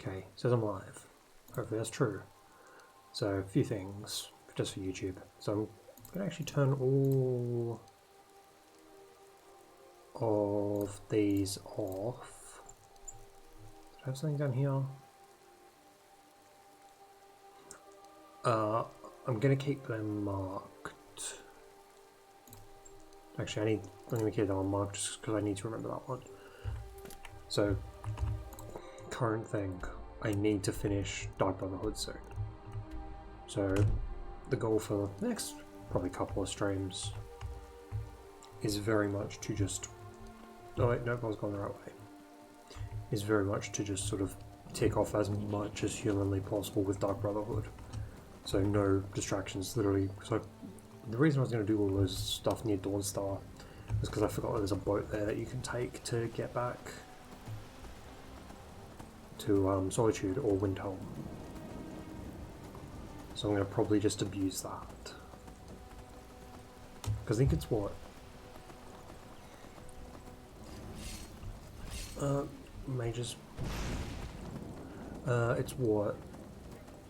Okay, says I'm live. Hopefully that's true. So a few things, just for YouTube. So I'm going to actually turn all of these off. Do I have something down here? I'm going to keep them marked. Actually, I'm going to keep that one marked just because I need to remember that one. So, current thing, I need to finish Dark Brotherhood soon. So, the goal for the next probably couple of streams is very much to just... Oh wait, nope, I was going the right way. Is very much to just sort of tick off as much as humanly possible with Dark Brotherhood. So no distractions, literally. So the reason I was going to do all those stuff near Dawnstar was because I forgot there's a boat there that you can take to get back to Solitude or Windhelm. So I'm going to probably just abuse that. Because I think it's what? Mages. It's what?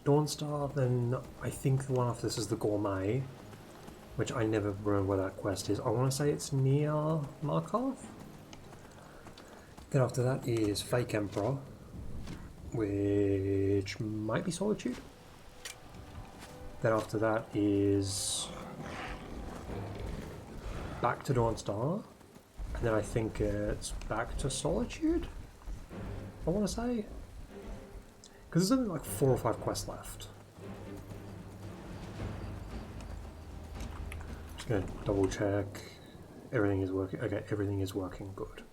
Dawnstar, then I think the one after this is the Gourmet, which I never remember where that quest is. I want to say it's near Markov. Then after that is Fake Emperor, which might be Solitude. Then after that is back to Dawnstar, and then I think it's back to Solitude, I want to say. Because there's only like 4 or 5 quests left. Just gonna double check. Everything is working. Okay, everything is working good.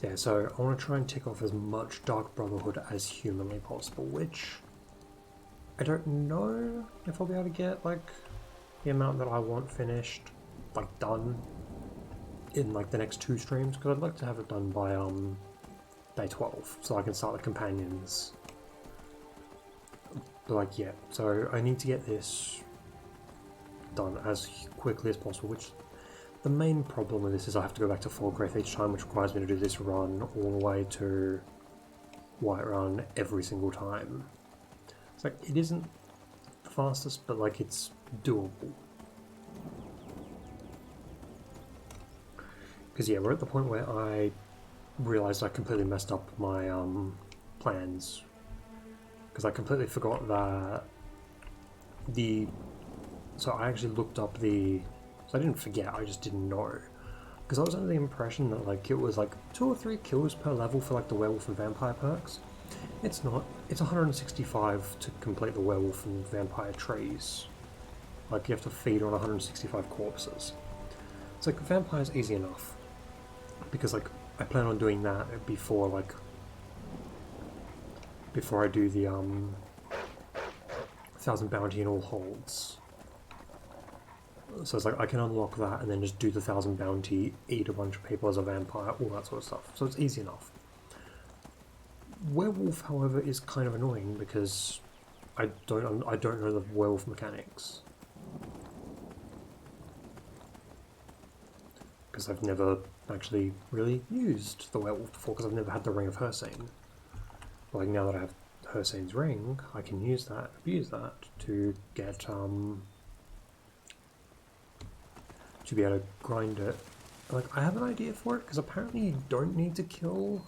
Yeah, so I want to try and tick off as much Dark Brotherhood as humanly possible, which I don't know if I'll be able to get like the amount that I want finished, like done in like the next 2 streams, because I'd like to have it done by day 12, so I can start the companions. But like, yeah, so I need to get this done as quickly as possible, which the main problem with this is I have to go back to Falgraith each time, which requires me to do this run all the way to Whiterun every single time. It's like, it isn't the fastest, but like it's doable. Because yeah, we're at the point where I realised I completely messed up my plans. Because I completely forgot that so I actually looked up so I didn't forget, I just didn't know. Because I was under the impression that like it was like 2 or 3 kills per level for like the werewolf and vampire perks. It's not. It's 165 to complete the werewolf and vampire trees. Like you have to feed on 165 corpses. It's like vampire's easy enough. Because like I plan on doing that before I do the 1000 bounty in all holds. So it's like I can unlock that and then just do the 1000 bounty, eat a bunch of people as a vampire, all that sort of stuff. So it's easy enough. Werewolf, however, is kind of annoying because I don't know the werewolf mechanics. Because I've never actually really used the werewolf before, because I've never had the Ring of Hircine. But like now that I have Hircine's ring, I can use that, abuse that to get to be able to grind it. Like I have an idea for it, because apparently you don't need to kill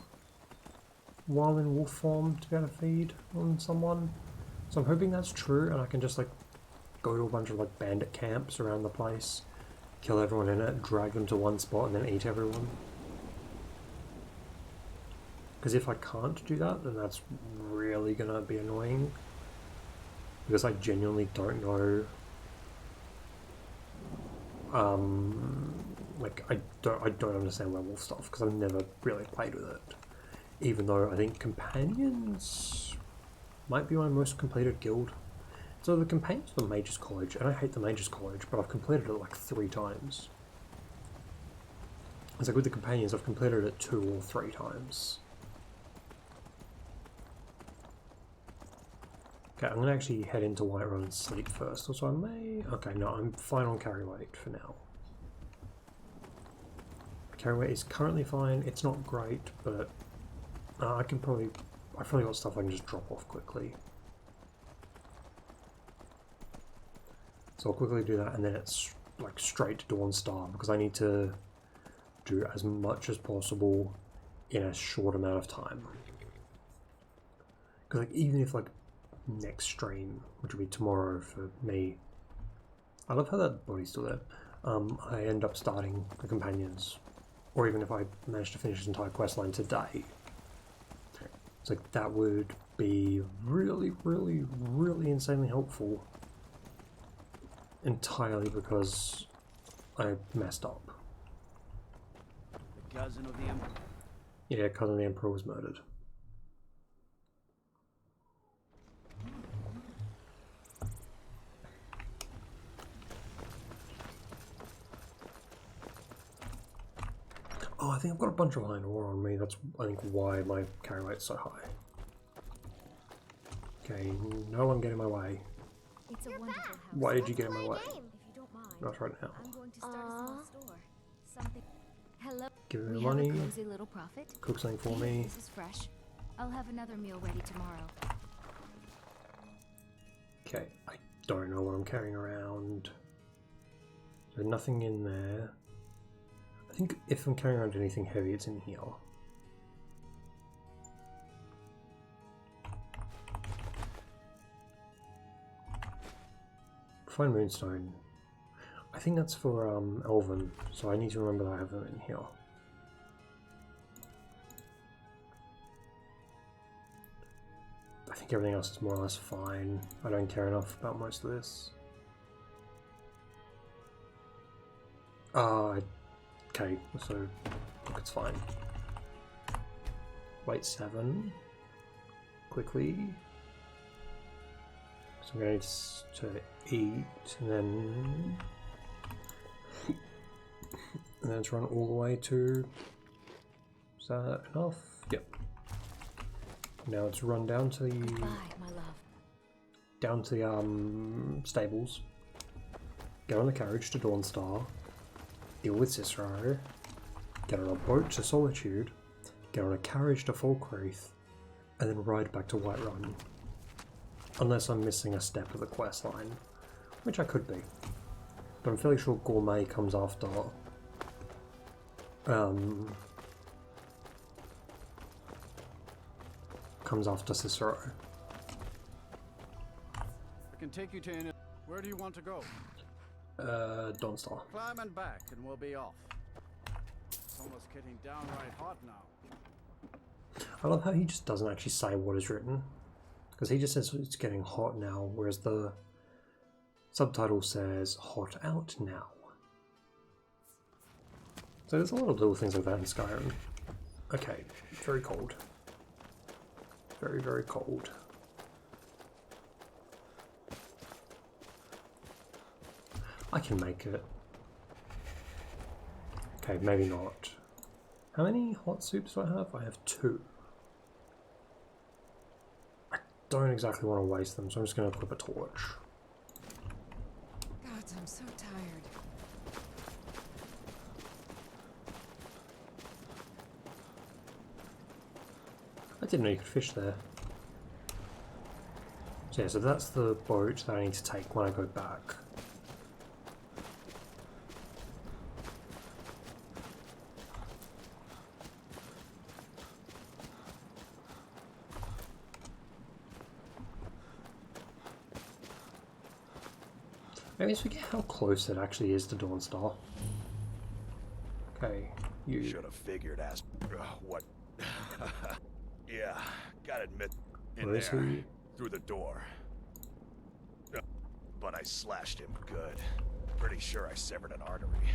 while in wolf form to be able to feed on someone. So I'm hoping that's true, and I can just like go to a bunch of like bandit camps around the place, kill everyone in it, drag them to one spot, and then eat everyone. Because if I can't do that, then that's really gonna be annoying. Because I genuinely don't know. Like I don't understand werewolf stuff because I've never really played with it. Even though I think companions might be my most completed guild. So the companions for the Mages College, and I hate the Mages College, but I've completed it like 3 times. It's like with the companions, I've completed it 2 or 3 times. Okay, I'm gonna actually head into Whiterun and sleep first. Also, I may. Okay, no, I'm fine on carry weight for now. Carry weight is currently fine. It's not great, but I've probably got stuff I can just drop off quickly. So I'll quickly do that, and then it's like straight to Dawn Star because I need to do as much as possible in a short amount of time. Because like even if like next stream, which will be tomorrow for me, I love how that body's still there. I end up starting the companions, or even if I manage to finish this entire quest line today, it's like that would be really, really, really insanely helpful. Entirely because I messed up. The cousin of the Emperor. Yeah, cousin of the Emperor was murdered. Oh, I think I've got a bunch of iron ore on me. That's, I think, why my carry weight's so high. Okay, no one get in my way. It's a wonderful house. Why did you get in my way? If you don't mind, Not right now. I'm going to start a small store. Something. Hello. Give me We the money. have a cozy little profit. Cook something for me. This is fresh. I'll have another meal ready tomorrow. Okay, I don't know what I'm carrying around. There's nothing in there. I think if I'm carrying around anything heavy, it's in here. Fine moonstone. I think that's for Elven, so I need to remember that I have them in here. I think everything else is more or less fine. I don't care enough about most of this. Okay, so look, it's fine. Wait 7. Quickly. So I'm going to eat, and then it's run all the way to. Is that enough? Yep. Now it's run down to the. Goodbye, my love. Down to the stables. Get on the carriage to Dawnstar. Deal with Cicero. Get on a boat to Solitude. Get on a carriage to Falkreath, and then ride back to Whiterun. Unless I'm missing a step of the quest line, which I could be. But I'm fairly sure Gourmet comes after Cicero. I can take you to any. Where do you want to go? Dawnstar. Climb and back, and we'll be off. It's almost getting downright hot now. I love how he just doesn't actually say what is written. Because he just says it's getting hot now, whereas the subtitle says hot out now. So there's a lot of little things like that in Skyrim. Okay, very cold. Very, very cold. I can make it. Okay, maybe not. How many hot soups do I have? I have 2. I don't exactly want to waste them, so I'm just going to equip a torch. God, I'm so tired. I didn't know you could fish there. So yeah, so that's the boat that I need to take when I go back. I always forget how close it actually is to Dawnstar. Okay, you. Should have figured as what. Yeah, gotta admit, in Where is there, he? through the door. But I slashed him good. Pretty sure I severed an artery.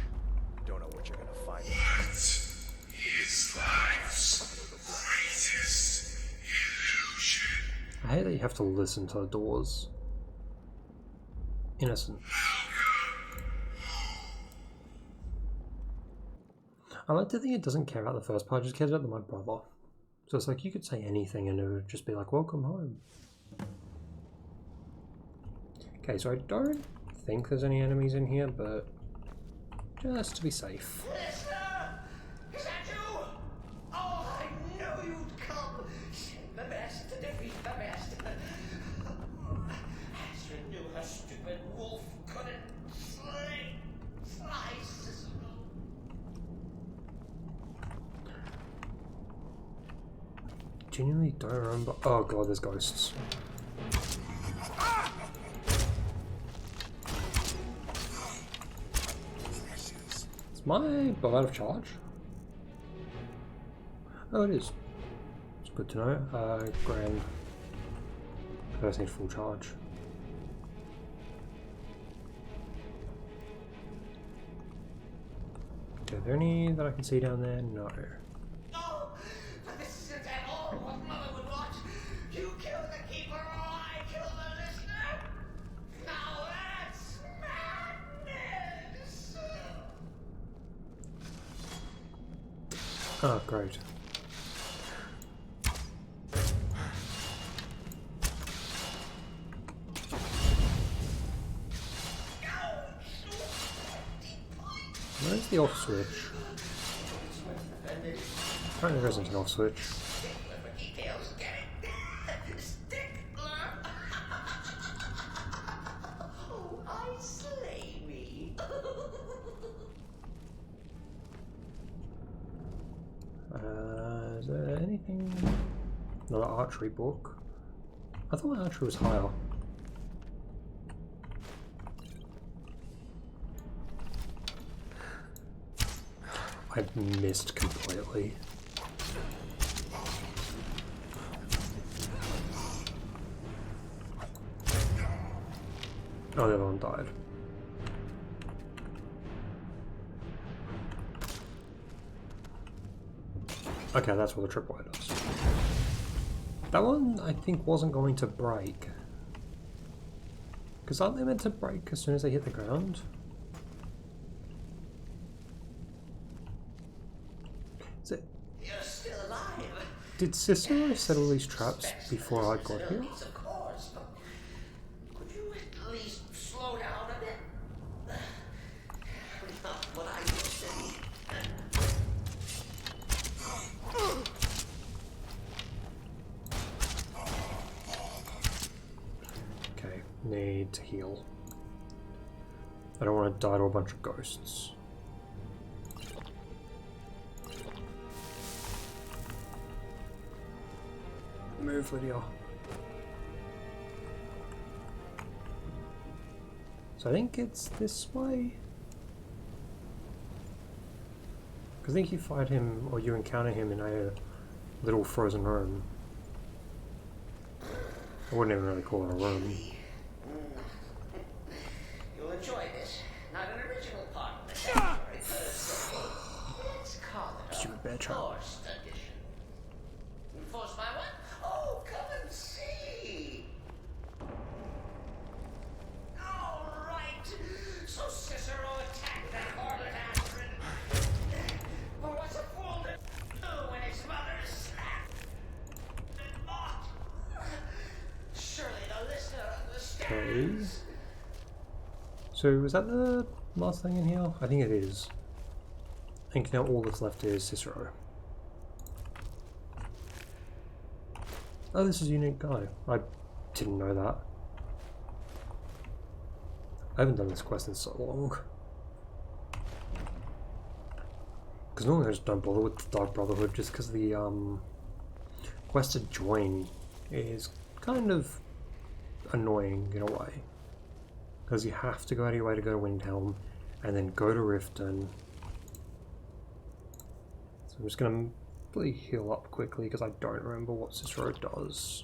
Don't know what you're gonna find. What is life's greatest illusion? I hate that you have to listen to the doors. Innocent. I like to think it doesn't care about the first part, it just cares about my brother. So it's like you could say anything and it would just be like, welcome home. Okay, so I don't think there's any enemies in here, but just to be safe. Listener! Is that you? Oh, I knew you'd come! The best to defeat the best. Astrid knew her stupid wolf couldn't fly Cicero. Genuinely don't remember. Oh god, there's ghosts. Is my bow out of charge? Oh, it is. It's good to know. Grand. I just need full charge. Okay, are there any that I can see down there? No. No, but this isn't at all what Mother would want. You kill the keeper or I kill the listener. Now that's madness. Oh, great. Where's the off switch? Apparently there isn't an off switch. For details, get it? Stickler. Oh, I slay me. Is there anything? Another archery book? I thought my archery was higher. I missed completely. Oh, the other one died. Okay, that's what the tripwire does. That one, I think, wasn't going to break. Because aren't they meant to break as soon as they hit the ground? Is it... You're still alive. Did Cicero set all these traps before I got here? Of course, but could you at least slow down a bit? Not what I used to be. Okay, need to heal. I don't want to die to a bunch of ghosts. Move, Lydia. So I think it's this way. Because I think you fight him, or you encounter him in a little frozen room. I wouldn't even really call it a room. You'll enjoy this. Not an original part of the story. Let's call it Stupid bear a trap. forced edition. Forced by what? Oh, come and see. All right. So Cicero attacked that harlot Astrid. But what's a fool to do when his mother is slapped and mocked? Surely the listener understands. So was that the last thing in here? I think it is. I think now all that's left is Cicero. Oh, this is a unique guy. I didn't know that. I haven't done this quest in so long. Because normally I just don't bother with the Dark Brotherhood just because the quest to join is kind of annoying in a way. Because you have to go out of your way to go to Windhelm and then go to Riften. So I'm just going to probably heal up quickly because I don't remember what Cicero does.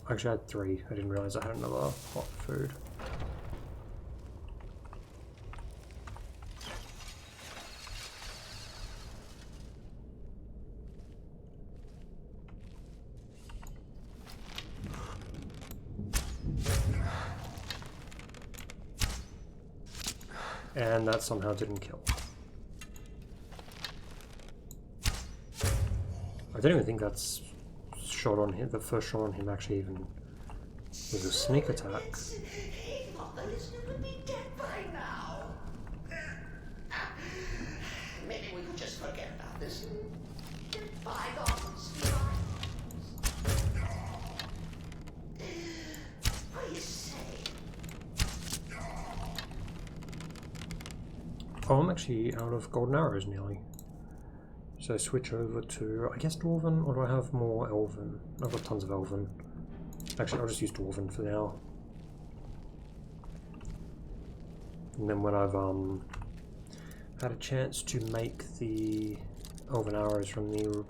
Actually I had 3, I didn't realise I had another hot food. And that somehow didn't kill. I don't even think that's shot on him. The first shot on him actually even There's a sneak attack. He thought the listener would be dead by now. Maybe we could just forget about this. Get bygones. What do you say? Oh, I'm actually out of golden arrows nearly. So switch over to, I guess, Dwarven, or do I have more Elven? I've got tons of Elven. Actually, I'll just use Dwarven for now. And then when I've had a chance to make the Elven arrows from the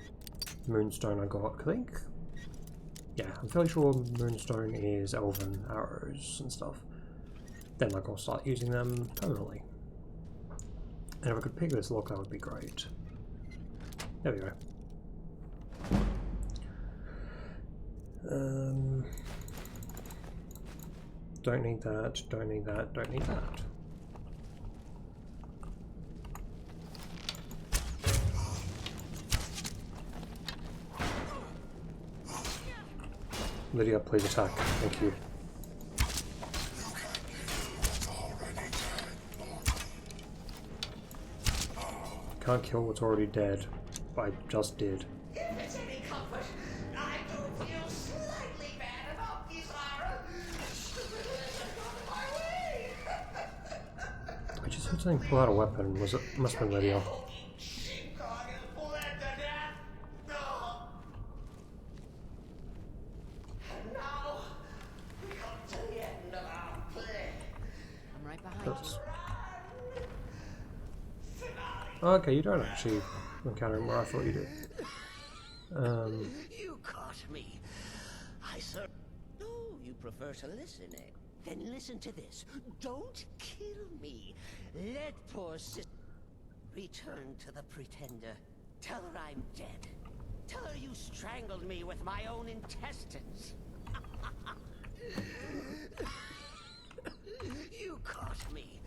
Moonstone I got, I think, yeah, I'm fairly sure Moonstone is Elven arrows and stuff. Then like I'll start using them permanently. And if I could pick this lock, that would be great. There we go. Don't need that, don't need that, don't need that. Lydia, please attack. Thank you. Can't kill what's already dead. I just did. If it's any comfort, I do feel slightly bad about these Lara. My way. I just heard something pull out a weapon. Was it? Must have been Lydia. Sheepdog is bled to death. No. And now we come to the end of our play. I'm right behind Oops. Finale. Oh, okay, you don't actually encounter him where I thought you did. You caught me. I sir. No, you prefer to listen, eh? Then listen to this. Don't kill me. Let poor sis return to the Pretender. Tell her I'm dead. Tell her you strangled me with my own intestines. You caught me.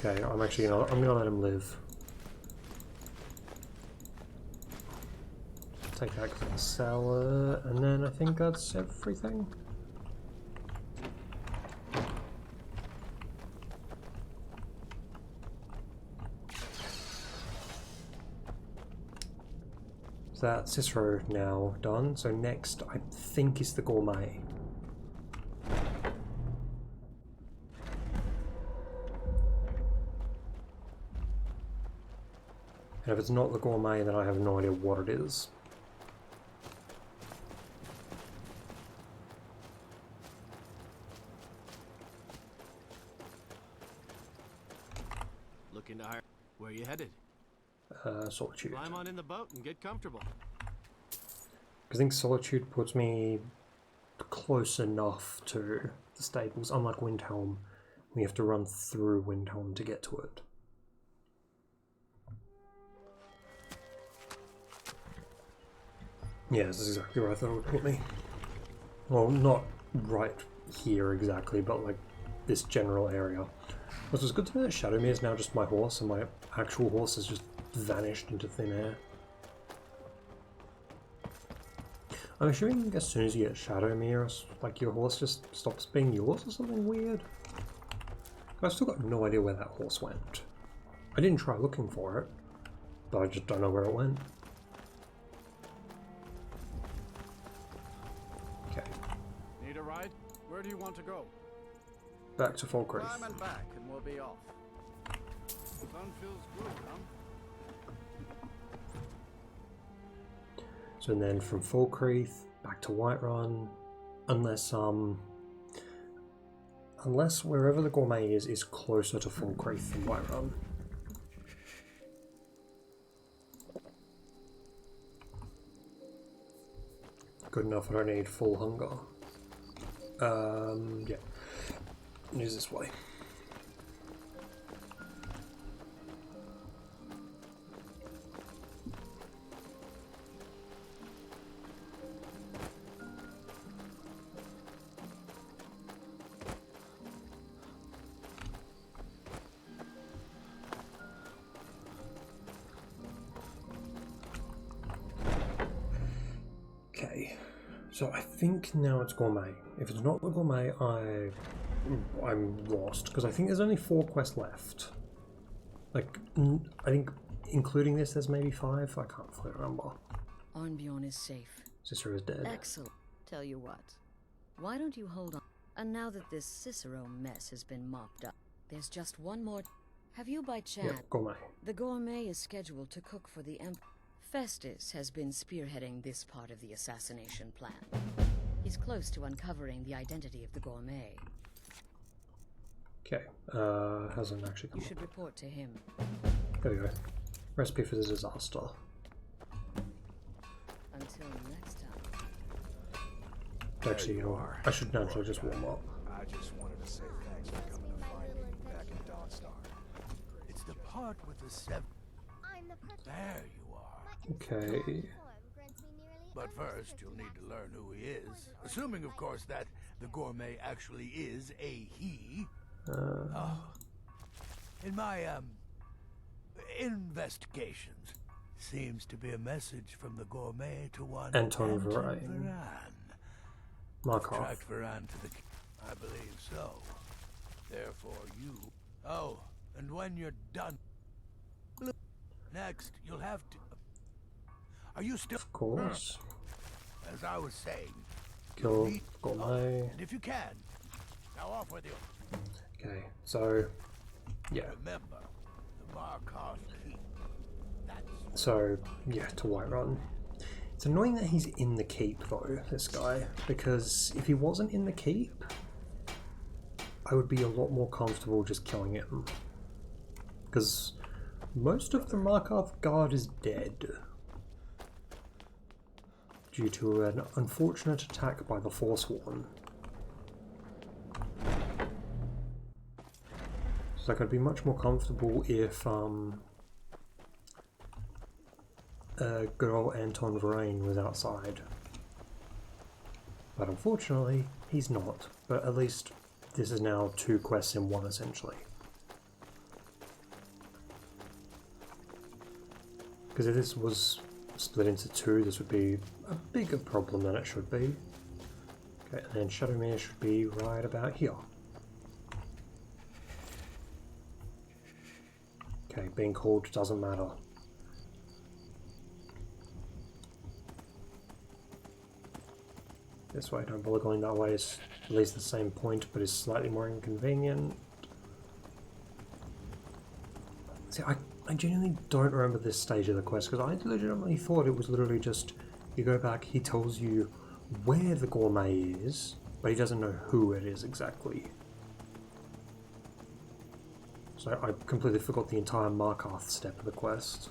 Okay, I'm actually gonna let him live. Take that cellar, and then I think that's everything. So that's Cicero now done. So next, I think, is the gourmet. And if it's not the gourmet, then I have no idea what it is. Looking to hire. Where are you headed? Solitude. Climb on in the boat and get comfortable. I think Solitude puts me close enough to the stables, unlike Windhelm. We have to run through Windhelm to get to it. Yeah, this is exactly where I thought it would put me. Well, not right here exactly, but like this general area. Which was good to know that Shadowmere is now just my horse, and my actual horse has just vanished into thin air. I'm assuming as soon as you get Shadowmere, like your horse just stops being yours or something weird. I've still got no idea where that horse went. I didn't try looking for it, but I just don't know where it went. Okay. Need a ride? Where do you want to go? Back to Falkreath. Climb and back, and we'll be off. Sun feels good, huh? So then from Falkreath back to Whiterun, unless wherever the gourmet is closer to Falkreath than Whiterun. Good enough, I don't need full hunger. Yeah. Use this way. Okay, so I think now it's gourmet. If it's not the gourmet, I'm lost, because I think there's only 4 quests left. Like, I think including this, there's maybe 5. I can't fully remember. Arnbjorn is safe. Cicero is dead. Excellent. Tell you what, why don't you hold on? And now that this Cicero mess has been mopped up, there's just one more. Have you by chance? Yeah, gourmet. The gourmet is scheduled to cook for the Emperor. Festus has been spearheading this part of the assassination plan. He's close to uncovering the identity of the gourmet. Okay, hasn't actually come You up. should report to him. There we go. Recipe for the disaster. Until next time. Actually, you know, I should naturally just warm up. I just wanted to say thanks for coming to find me back in Dawnstar. It's the part with the 7. I'm the perfect There you are. Okay. grants me nearly But first, you'll need to learn who he is. Assuming, of course, that the gourmet actually is a he. In my, investigations, seems to be a message from the gourmet to one Anton Varane. Markov. Tracked Varane to the... I believe so. Therefore, you... Oh, and when you're done... Next, you'll have to... Are you still... Of course. As I was saying... Kill meet- gourmet. And if you can, now off with you. Okay, so yeah. Remember, the Markov Keep. That's... So yeah, to Whiterun. It's annoying that he's in the keep though, this guy, because if he wasn't in the keep, I would be a lot more comfortable just killing him. Because most of the Markov guard is dead. Due to an unfortunate attack by the Forsworn. So like, I'd be much more comfortable if good old Anton Varane was outside. But unfortunately, he's not. But at least this is now 2 quests in 1, essentially. Because if this was split into 2, this would be a bigger problem than it should be. Okay, and then Shadowmere should be right about here. Okay, being called doesn't matter. This way, don't bother going that way, it's at least the same point, but is slightly more inconvenient. See, I genuinely don't remember this stage of the quest, because I legitimately thought it was literally just, you go back, he tells you where the gourmet is, but he doesn't know who it is exactly. So I completely forgot the entire Markarth step of the quest.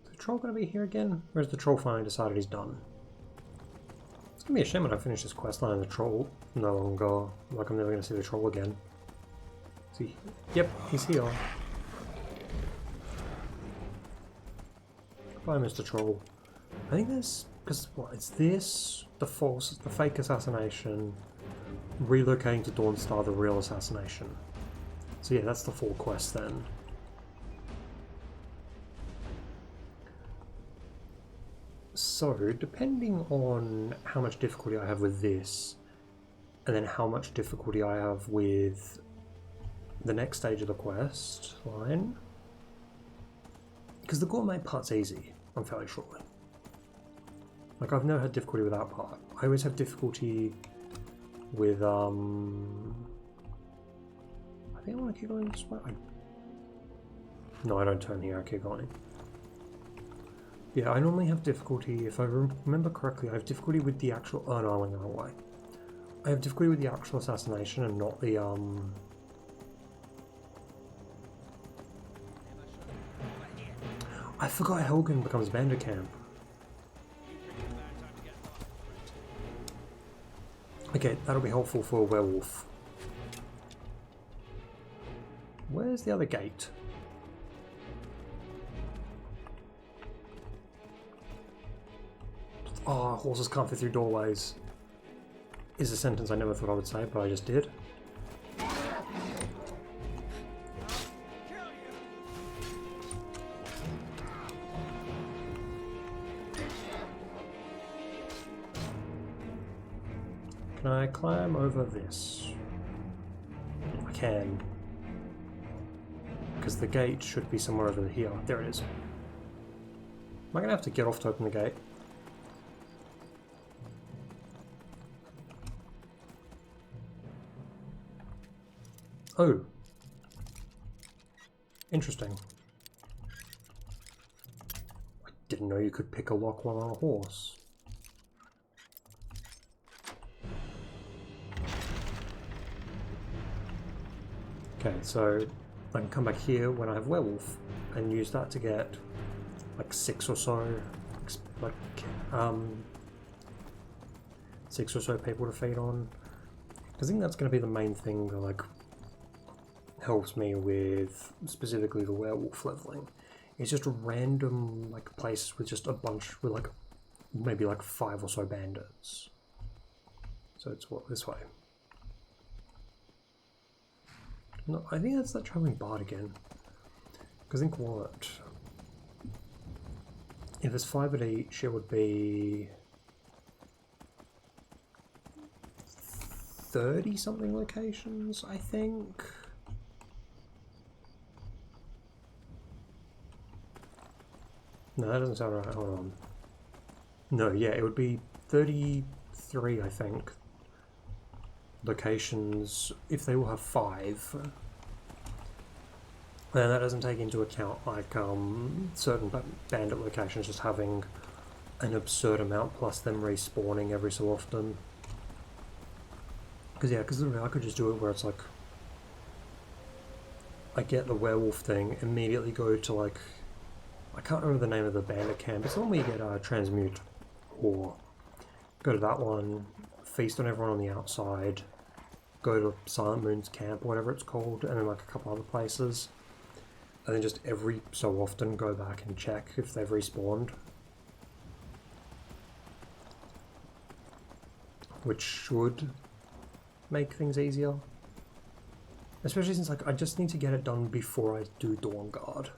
Is the troll going to be here again? Or has the troll finally decided he's done? It's going to be a shame when I finish this quest line and the troll no longer, like I'm never going to see the troll again. See? Yep, he's here. Bye, Mr. Troll. I think there's, because what, it's this, the fake assassination, relocating to Dawnstar, the real assassination. So yeah, that's the 4 quests then. So, depending on how much difficulty I have with this, and then how much difficulty I have with the next stage of the quest line, because the gourmet part's easy, I'm fairly sure. Like, I've never had difficulty with that part. I always have difficulty with, I think I want to keep going this way. No, I don't turn here, I keep going. Yeah, I normally have difficulty, if I remember correctly, I have difficulty with the actual, oh no, I went the wrong way. I have difficulty with the actual assassination and not the, I forgot Helgen becomes Vanderkamp. Okay, that'll be helpful for a werewolf. Where's the other gate? Oh, horses can't fit through doorways. Is a sentence I never thought I would say, but I just did. Can I climb over this? I can. Because the gate should be somewhere over here. There it is. Am I going to have to get off to open the gate? Oh. Interesting. I didn't know you could pick a lock while on a horse. Okay, so I can come back here when I have werewolf and use that to get like 6 or so people to feed on. I think that's going to be the main thing that like helps me with specifically the werewolf leveling. It's just random like places with just a bunch with like maybe like 5 or so bandits. So it's what, this way. No, I think that's that traveling bard again. Because think what? If there's 5 at each, it would be 30 something locations, I think. No, that doesn't sound right. Hold on. No, yeah, it would be 33, I think, locations if they will have 5. And that doesn't take into account like certain bandit locations just having an absurd amount plus them respawning every so often. Because I could just do it where it's like I get the werewolf thing, immediately go to like, I can't remember the name of the bandit camp. It's the one where you get transmute, or go to that one, feast on everyone on the outside, go to Silent Moon's camp or whatever it's called, and then like a couple other places, and then just every so often go back and check if they've respawned, which should make things easier, especially since like I just need to get it done before I do Dawn Guard.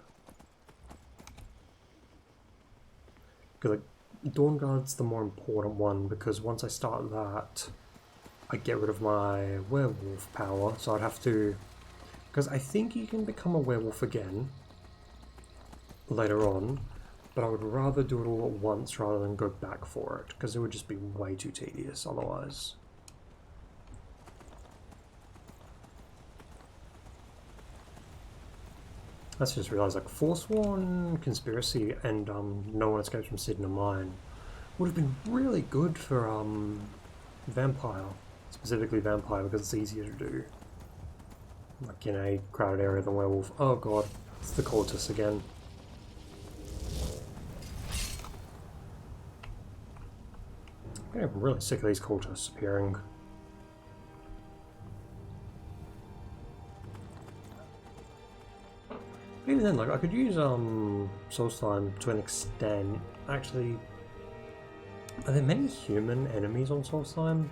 Because like, Dawn Guard's the more important one, because once I start that, I get rid of my werewolf power, so I'd have to... Because I think you can become a werewolf again later on, but I would rather do it all at once rather than go back for it, because it would just be way too tedious otherwise. I just realised, like, Forsworn, Conspiracy, and No One Escapes from Sidna Mine would have been really good for Vampire, specifically Vampire, because it's easier to do, like in a crowded area than Werewolf. Oh god, it's the cultists again. I'm getting really sick of these cultists appearing. Even then, like, I could use Soulslime to an extent. Actually, are there many human enemies on Soulslime?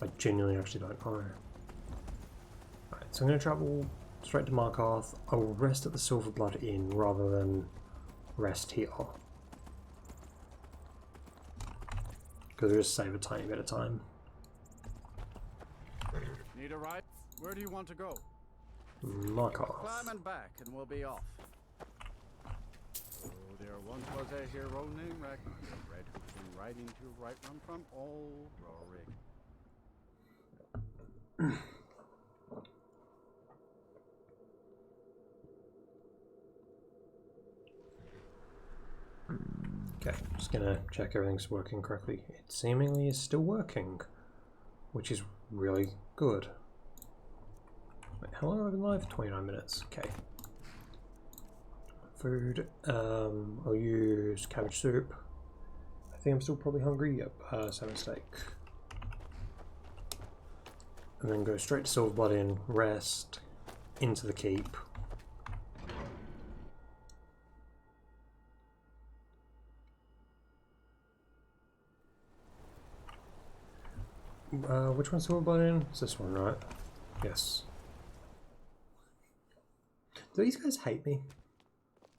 I genuinely actually don't know. Alright, so I'm going to travel straight to Markarth. I will rest at the Silverblood Inn rather than rest here, because it'll just save a tiny bit of time. Need a ride? Where do you want to go? Markarth. Climb and back, and we'll be off. Oh, there once was a hero named Ragnar, a red who came riding to right run from old Rorik. Okay, just gonna check everything's working correctly. It seemingly is still working, which is really good. Wait, how long have I been live? 29 minutes. Okay. Food. I'll use cabbage soup. I think I'm still probably hungry. Yep. Salmon steak. And then go straight to Silverblood Inn, rest, into the keep. Which one's Silverblood Inn? It's this one, right? Yes. Do these guys hate me?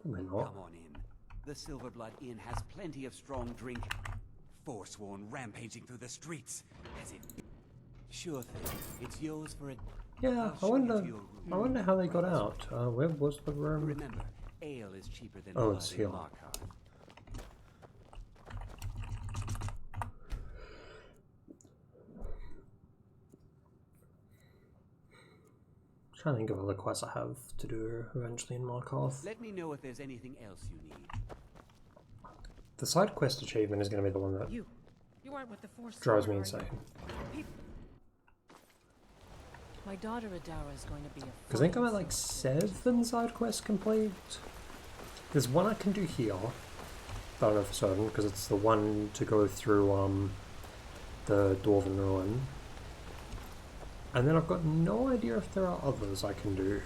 Probably not. Come on in. The Silverblood Inn has plenty of strong drink. forsworn rampaging through the streets. As it... Sure thing. It's yours for a... Yeah, I wonder how they got out. Where was the room? Remember, ale is cheaper than Oh, blood it's in here. Markarth. Trying to think of other quests I have to do eventually in Markarth. Let me know if there's anything else you need. The side quest achievement is going to be the one that You aren't with the Force. drives me are you? insane. My daughter Adara is going to be a. Because I think I'm at like 7 side quests complete. There's one I can do here. I don't know for certain because it's the one to go through the Dwarven Ruin. And then I've got no idea if there are others I can do.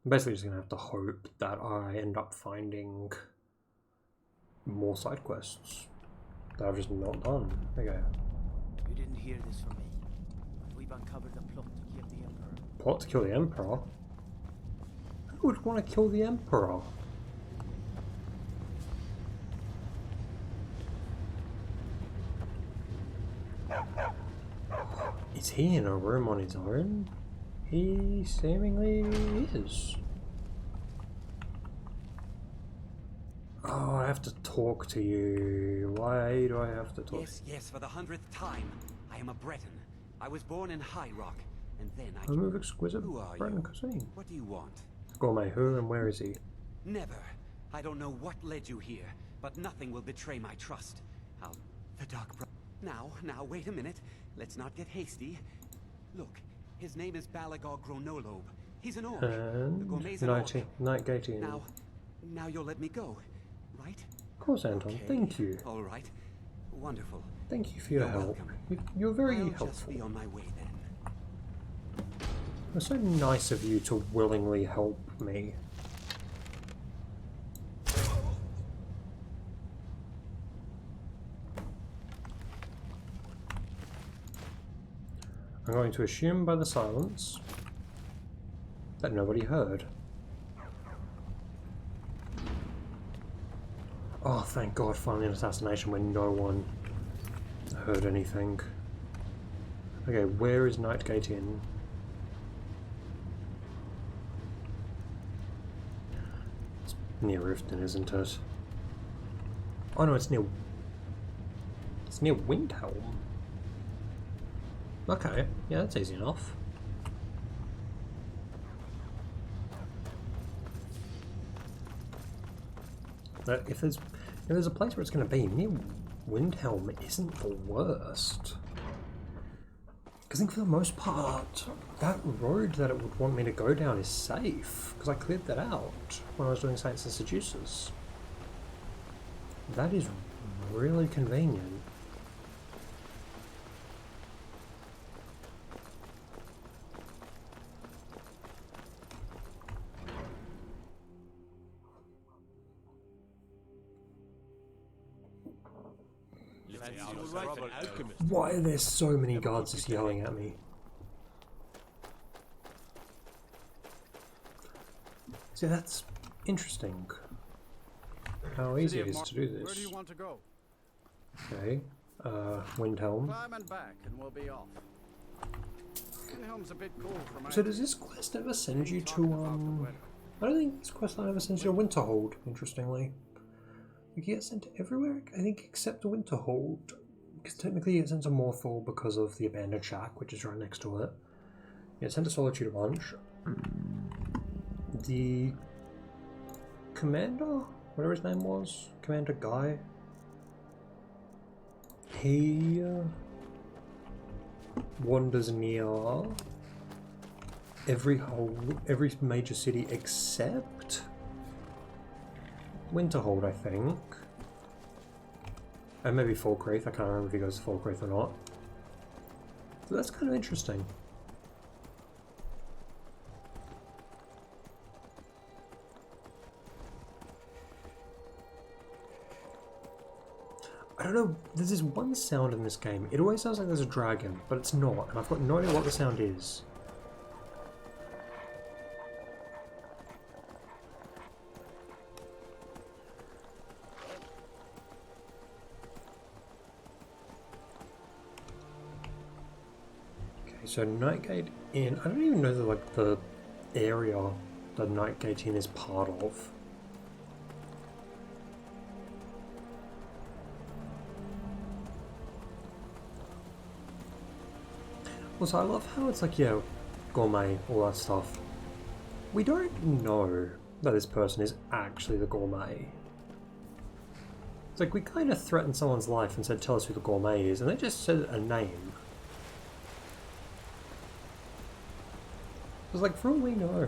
I'm basically just going to have to hope that I end up finding more side quests that I've just not done. Okay. You didn't hear this from me. We've uncovered a plot to kill the Emperor. Plot to kill the Emperor? Who would want to kill the Emperor? Is he in a room on his own? He seemingly is. Oh, I have to talk to you. Why do I have to talk? Yes, for the 100th time. I am a Breton. I was born in High Rock, and then I... Remove exquisite Who are Breton you? cuisine. What do you want? Gourmet, who and where is he? Never. I don't know what led you here, but nothing will betray my trust. The Dark Brotherhood. Now, wait a minute. Let's not get hasty. Look, his name is Balagor Gronolobe. He's an orc. The gourmet's an orc. Night Gatian. Now you'll let me go, right? Of course, Anton. Okay. Thank you. All right. Wonderful. Thank you for your help. Welcome. You're very I'll helpful. just be on my way then. It was so nice of you to willingly help me. I'm going to assume by the silence that nobody heard. Oh, thank God, finally an assassination when no one heard anything. Okay, where is Night Gatian? It's near Riften, isn't it? Oh no, it's near Windhelm. Okay, yeah, that's easy enough. But if there's a place where it's going to be, near Windhelm isn't the worst. Because I think for the most part, that road that it would want me to go down is safe. Because I cleared that out when I was doing Saints and Seducers. That is really convenient. Why are there so many guards just yelling at me? See, that's interesting. How easy it is to do this. Where do you want to go? Okay, Windhelm. Climb and back, and we'll be off. Windhelm's a bit cold for my... So does this quest ever send you to, I don't think this quest line ever sends you to Winterhold, interestingly. You get sent to everywhere, I think, except the Winterhold. Because technically it sends to Morthal because of the Abandoned Shack, which is right next to it. Yeah, sent to Solitude a bunch. The commander, whatever his name was, Commander Guy, he wanders near every major city except Winterhold, I think. And maybe Falkreath, I can't remember if he goes to Falkreath or not. So that's kind of interesting. I don't know, there's this one sound in this game. It always sounds like there's a dragon, but it's not, and I've got no idea what the sound is. So Nightgate Inn, I don't even know the area that Nightgate Inn is part of. Also, I love how it's like, yeah, gourmet, all that stuff. We don't know that this person is actually the gourmet. It's like we kind of threatened someone's life and said, tell us who the gourmet is, and they just said a name. It's like, for all we know,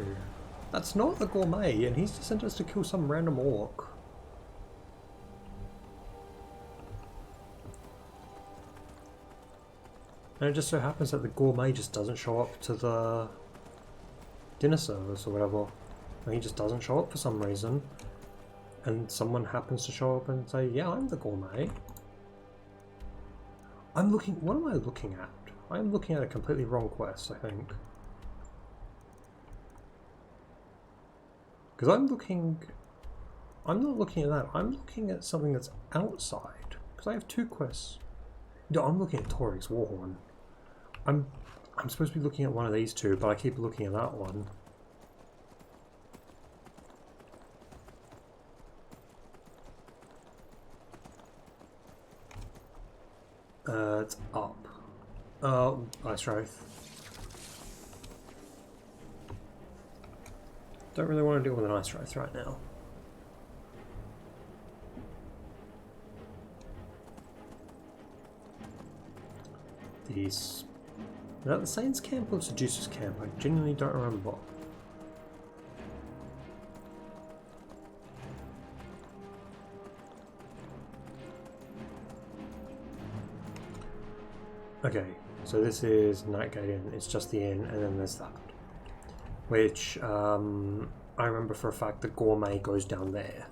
that's not the gourmet, and he's just sent us to kill some random orc. And it just so happens that the gourmet just doesn't show up to the dinner service or whatever. And he just doesn't show up for some reason. And someone happens to show up and say, yeah, I'm the gourmet. I'm looking... What am I looking at? I'm looking at a completely wrong quest, I think. Because I'm looking... I'm not looking at that. I'm looking at something that's outside. Because I have two quests. No, I'm looking at Torik's Warhorn. I'm supposed to be looking at one of these two, but I keep looking at that one. It's up. Ice Wraith. Don't really want to deal with an Ice Wraith right now. These... Is that the Saints camp or the Seducer's camp? I genuinely don't remember. Okay, so this is Nightgate Inn. It's just the inn, and then there's that. Which, I remember for a fact the gourmet goes down there.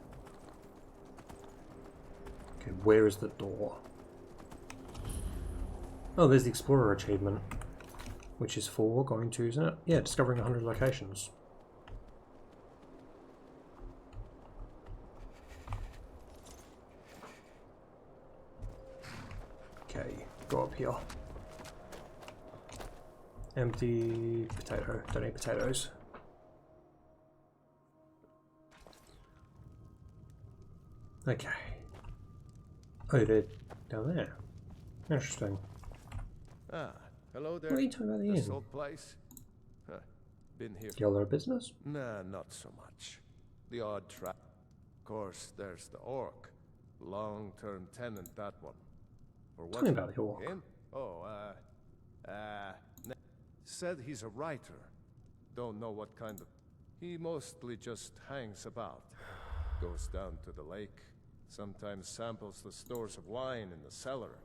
Okay, where is the door? Oh, there's the Explorer achievement, which is for going to, isn't it? Yeah, discovering 100 locations. Okay, go up here. Empty potato. Don't eat potatoes. Okay. Oh, they're down there. Interesting. Ah, hello there. What are you talking about the This inn? old place? Huh. Been here. Yellow business? Nah, not so much. The odd trap. Of course, there's the orc. Long-term tenant, that one. For what? Tell me about the orc. Him? Oh, said he's a writer. Don't know what kind of... He mostly just hangs about. Goes down to the lake. Sometimes samples the stores of wine in the cellar.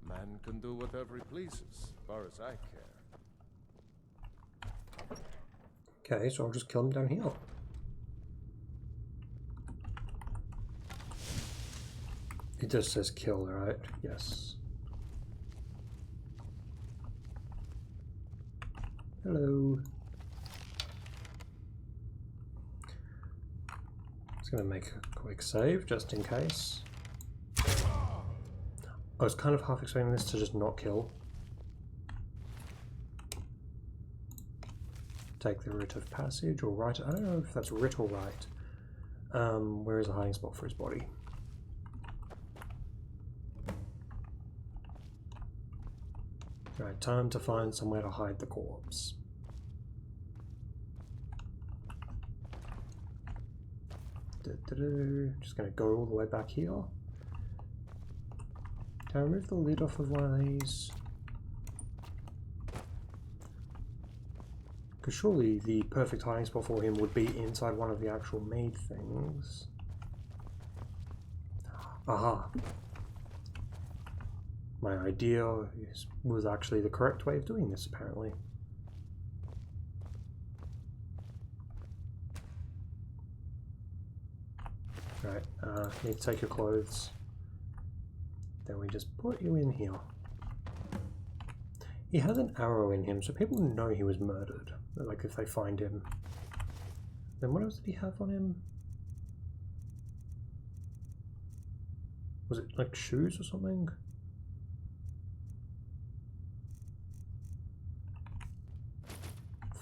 Man can do whatever he pleases, as far as I care. Okay, so I'll just kill him down here. It just says kill, right? Yes. Hello. Just gonna make a quick save just in case. I was kind of half expecting this to just not kill. Take the route of passage or right. I don't know if that's writ or right. Where is the hiding spot for his body? Right, time to find somewhere to hide the corpse. Just gonna go all the way back here. Can I remove the lid off of one of these? Because surely the perfect hiding spot for him would be inside one of the actual made things. Aha! My idea was actually the correct way of doing this, apparently. Right, need to take your clothes. Then we just put you in here. He has an arrow in him, so people know he was murdered. Like, if they find him. Then what else did he have on him? Was it, like, shoes or something?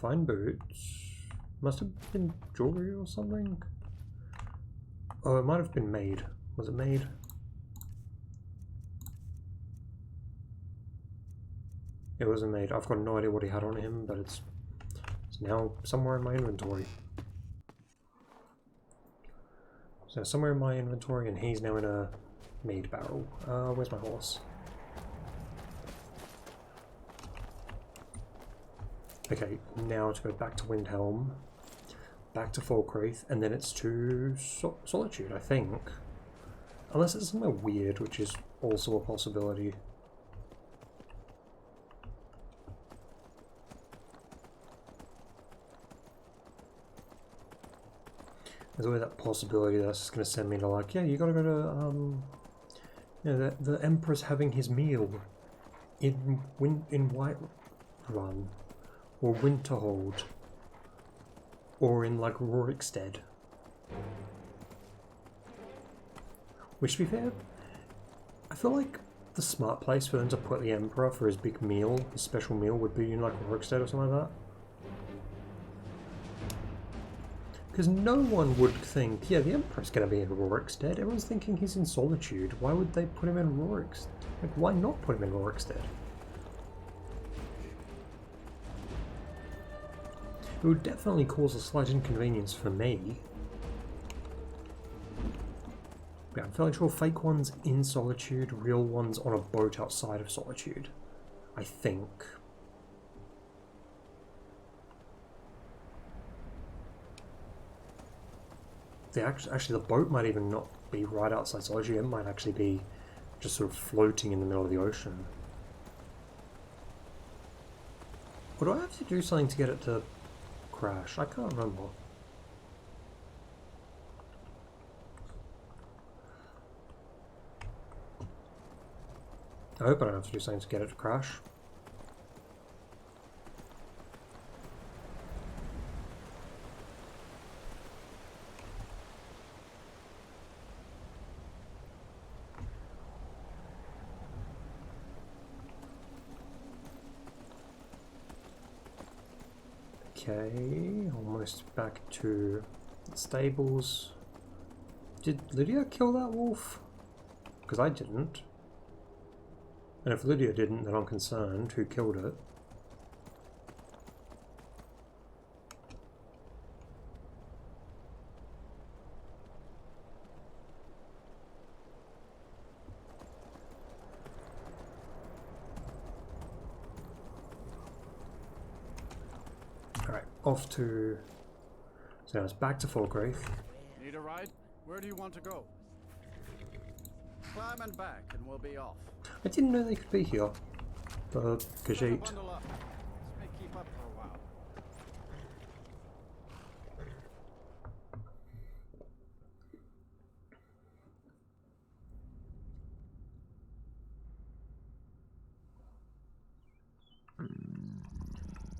Fine boots. Must have been jewelry or something. Oh, it might have been made. Was it made? It wasn't made. I've got no idea what he had on him, but it's now somewhere in my inventory. So somewhere in my inventory, and he's now in a made barrel. Where's my horse? Okay, now to go back to Windhelm, back to Falkreath, and then it's to Solitude, I think. Unless it's somewhere weird, which is also a possibility. There's always that possibility that's just going to send me to like, yeah, you got to go to, you know, the Emperor's having his meal in Whiterun, or Winterhold, or in like Rorikstead. Which, to be fair, I feel like the smart place for them to put the Emperor for his big meal, his special meal, would be in like Rorikstead or something like that. Because no one would think, yeah, the Emperor's going to be in Rorikstead. Everyone's thinking he's in Solitude. Why would they put him in Rorikstead? Like, why not put him in Rorikstead? It would definitely cause a slight inconvenience for me. Yeah, I'm fairly sure fake ones in Solitude, real ones on a boat outside of Solitude. I think. Actually, the boat might even not be right outside Solitude. It might actually be just sort of floating in the middle of the ocean. Or do I have to do something to get it to crash? I can't remember. I hope I don't have to do something to get it to crash. Okay, almost back to the stables. Did Lydia kill that wolf? Because I didn't. And if Lydia didn't, then I'm concerned. Who killed it? Alright, off to... So now it's back to Falkreath. Need a ride? Where do you want to go? Climb and back and we'll be off. I didn't know they could be here. Khajiit. Bundle up. This may keep up for a while.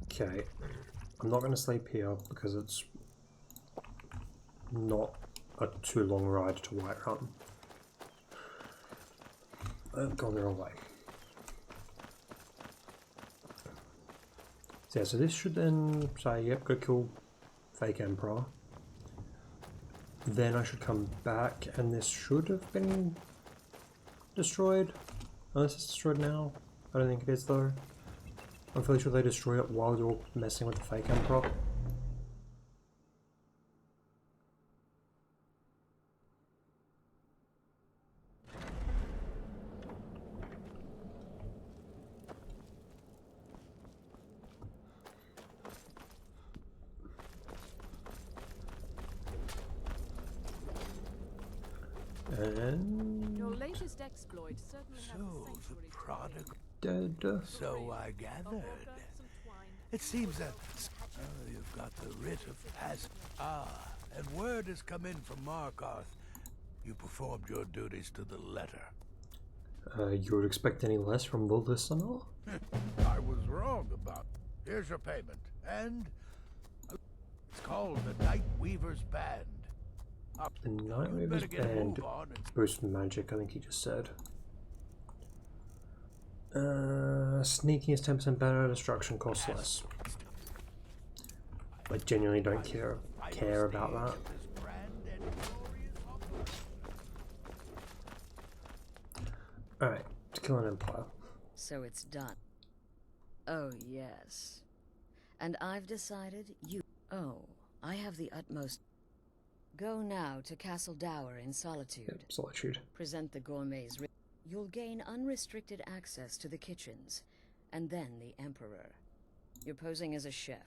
Okay, I'm not going to sleep here because it's not a too long ride to Whiterun. I've gone the wrong way. So yeah, so this should then say, yep, go kill fake Emperor. Then I should come back and this should have been destroyed. Unless it's destroyed now. I don't think it is though. I'm fairly sure they destroyed it while you're messing with the fake Emperor. And Your latest exploit certainly has a sanctuary prodigal. Dead. So I gathered. It seems that you've got the writ of passage. And word has come in from Markarth. You performed your duties to the letter. You would expect any less from the listener? I was wrong about. Here's your payment, and it's called the Night Weaver's Band. The Night Weaver's Band boost magic, I think he just said. Sneaking is 10% better, destruction costs less. I genuinely don't care about that. Alright, to kill an empire. So it's done. Oh, yes. And I've decided you... Oh, I have the utmost... Go now to Castle Dower in Solitude. Yep, Solitude. Present the gourmets. You'll gain unrestricted access to the kitchens, and then the Emperor. You're posing as a chef.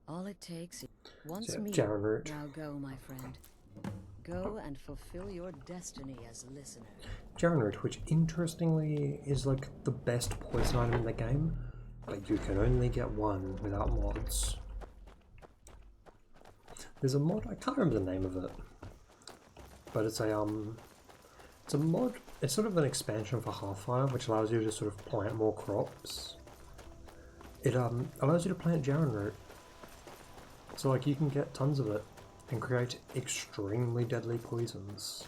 All it takes is once me. Now go, my friend. Go and fulfill your destiny as a listener. Jarrood, which interestingly is like the best poison item in the game, but you can only get one without mods. There's a mod, I can't remember the name of it, but it's a mod, it's sort of an expansion for Hearthfire, which allows you to sort of plant more crops. It allows you to plant Jarrood, so like you can get tons of it and create extremely deadly poisons.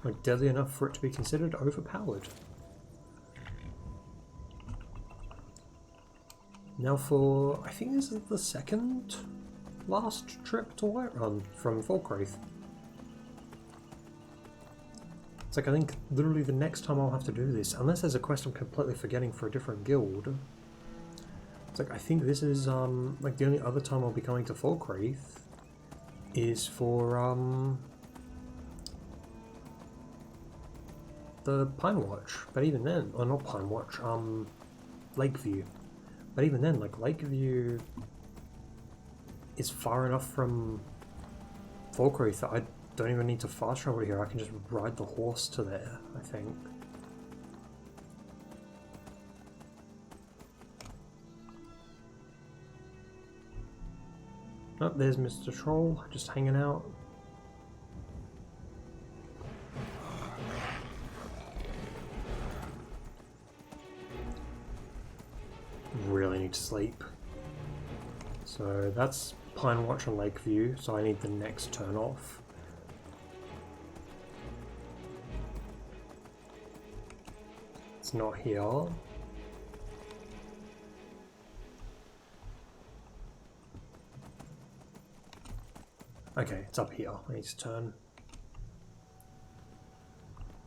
Like deadly enough for it to be considered overpowered. Now for, I think this is the second last trip to Whiterun from Falkreath. It's like I think literally the next time I'll have to do this, unless there's a quest I'm completely forgetting for a different guild. It's like I think this is like the only other time I'll be going to Falkreath is for the Pine Watch. But even then, or not Pine Watch, Lakeview. But even then, like Lakeview is far enough from Falkreath that I don't even need to fast travel here. I can just ride the horse to there, I think. Oh, there's Mr. Troll, just hanging out. Really need to sleep. So that's Pine Watch and Lakeview, so I need the next turn off. It's not here. Okay, it's up here. I need to turn.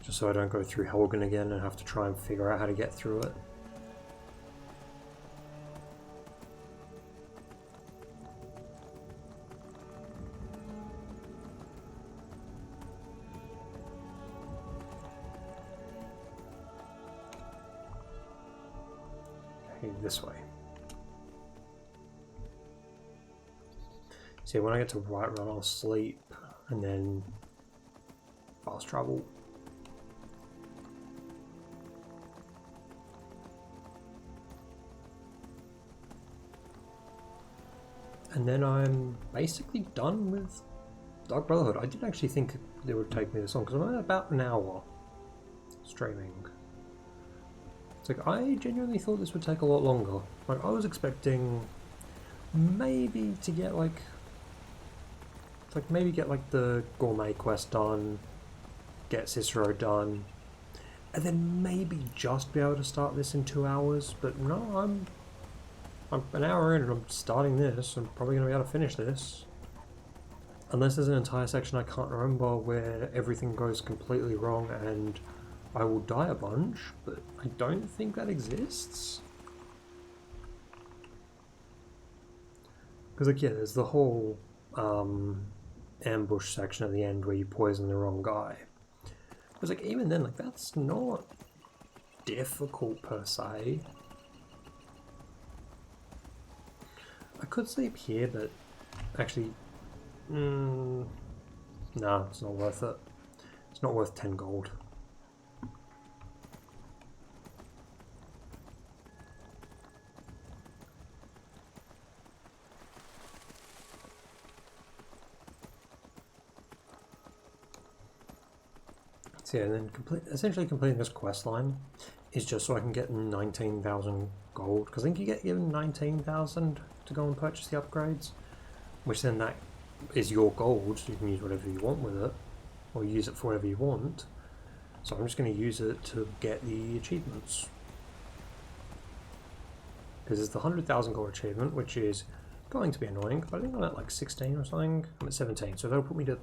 Just so I don't go through Helgen again and have to try and figure out how to get through it. This way. See, when I get to Whiterun, I'll sleep and then fast travel. And then I'm basically done with Dark Brotherhood. I didn't actually think it would take me this long because I'm at about an hour streaming. It's like, I genuinely thought this would take a lot longer. Like, I was expecting maybe to get like maybe get like the gourmet quest done, get Cicero done, and then maybe just be able to start this in 2 hours. But no, I'm an hour in and I'm starting this. I'm probably going to be able to finish this. Unless there's an entire section I can't remember where everything goes completely wrong and I will die a bunch, but I don't think that exists. Because like, yeah, there's the whole ambush section at the end where you poison the wrong guy. It's like, even then, like, that's not difficult per se. I could sleep here, but actually, no, it's not worth it. It's not worth 10 gold. So yeah, and then essentially completing this quest line is just so I can get 19,000 gold, because I think you get given 19,000 to go and purchase the upgrades, which then that is your gold, so you can use whatever you want with it, or use it for whatever you want. So I'm just going to use it to get the achievements. Because it's the 100,000 gold achievement, which is going to be annoying, but I think I'm at like 16 or something. I'm at 17, so that'll put me to,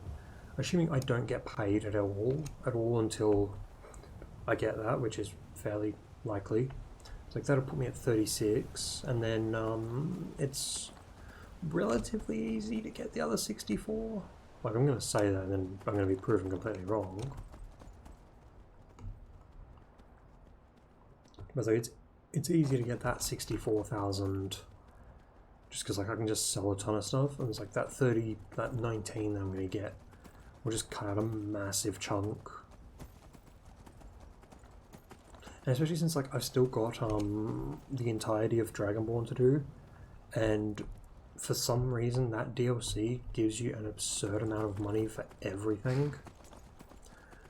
assuming I don't get paid at all until I get that, which is fairly likely. It's like that'll put me at 36, and then it's relatively easy to get the other 64. Like, I'm going to say that, and then I'm going to be proven completely wrong. But so it's easy to get that 64,000, just because like I can just sell a ton of stuff, and it's like that 19 that I'm going to get will just cut out a massive chunk. And especially since like I've still got the entirety of Dragonborn to do, and for some reason that DLC gives you an absurd amount of money for everything.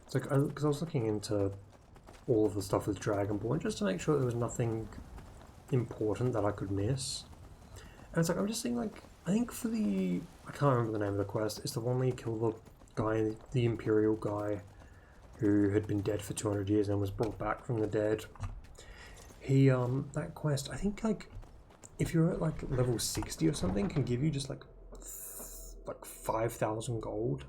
It's like, because I was looking into all of the stuff with Dragonborn just to make sure there was nothing important that I could miss. And it's like, I'm just saying, like, I think for the, I can't remember the name of the quest, it's the one where you kill the guy, the Imperial guy, who had been dead for 200 years and was brought back from the dead. He, that quest, I think, like, if you're at, like, level 60 or something, can give you just, like 5,000 gold.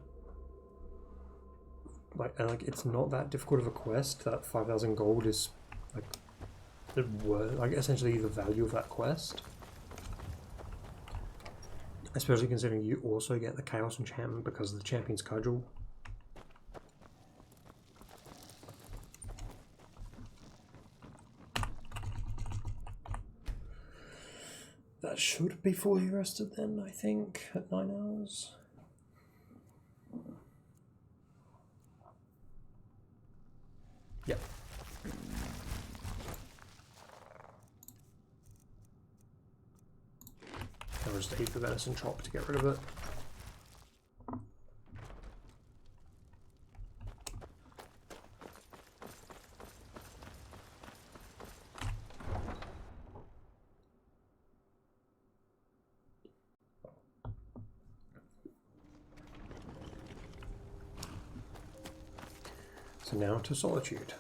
Like, and, like, it's not that difficult of a quest. That 5,000 gold is, like, essentially the value of that quest. Especially considering you also get the Chaos Enchantment because of the Champion's Cudgel. That should be fully rested then, I think, at 9 hours. Yep. I'll just eat the venison chop to get rid of it. So now to Solitude.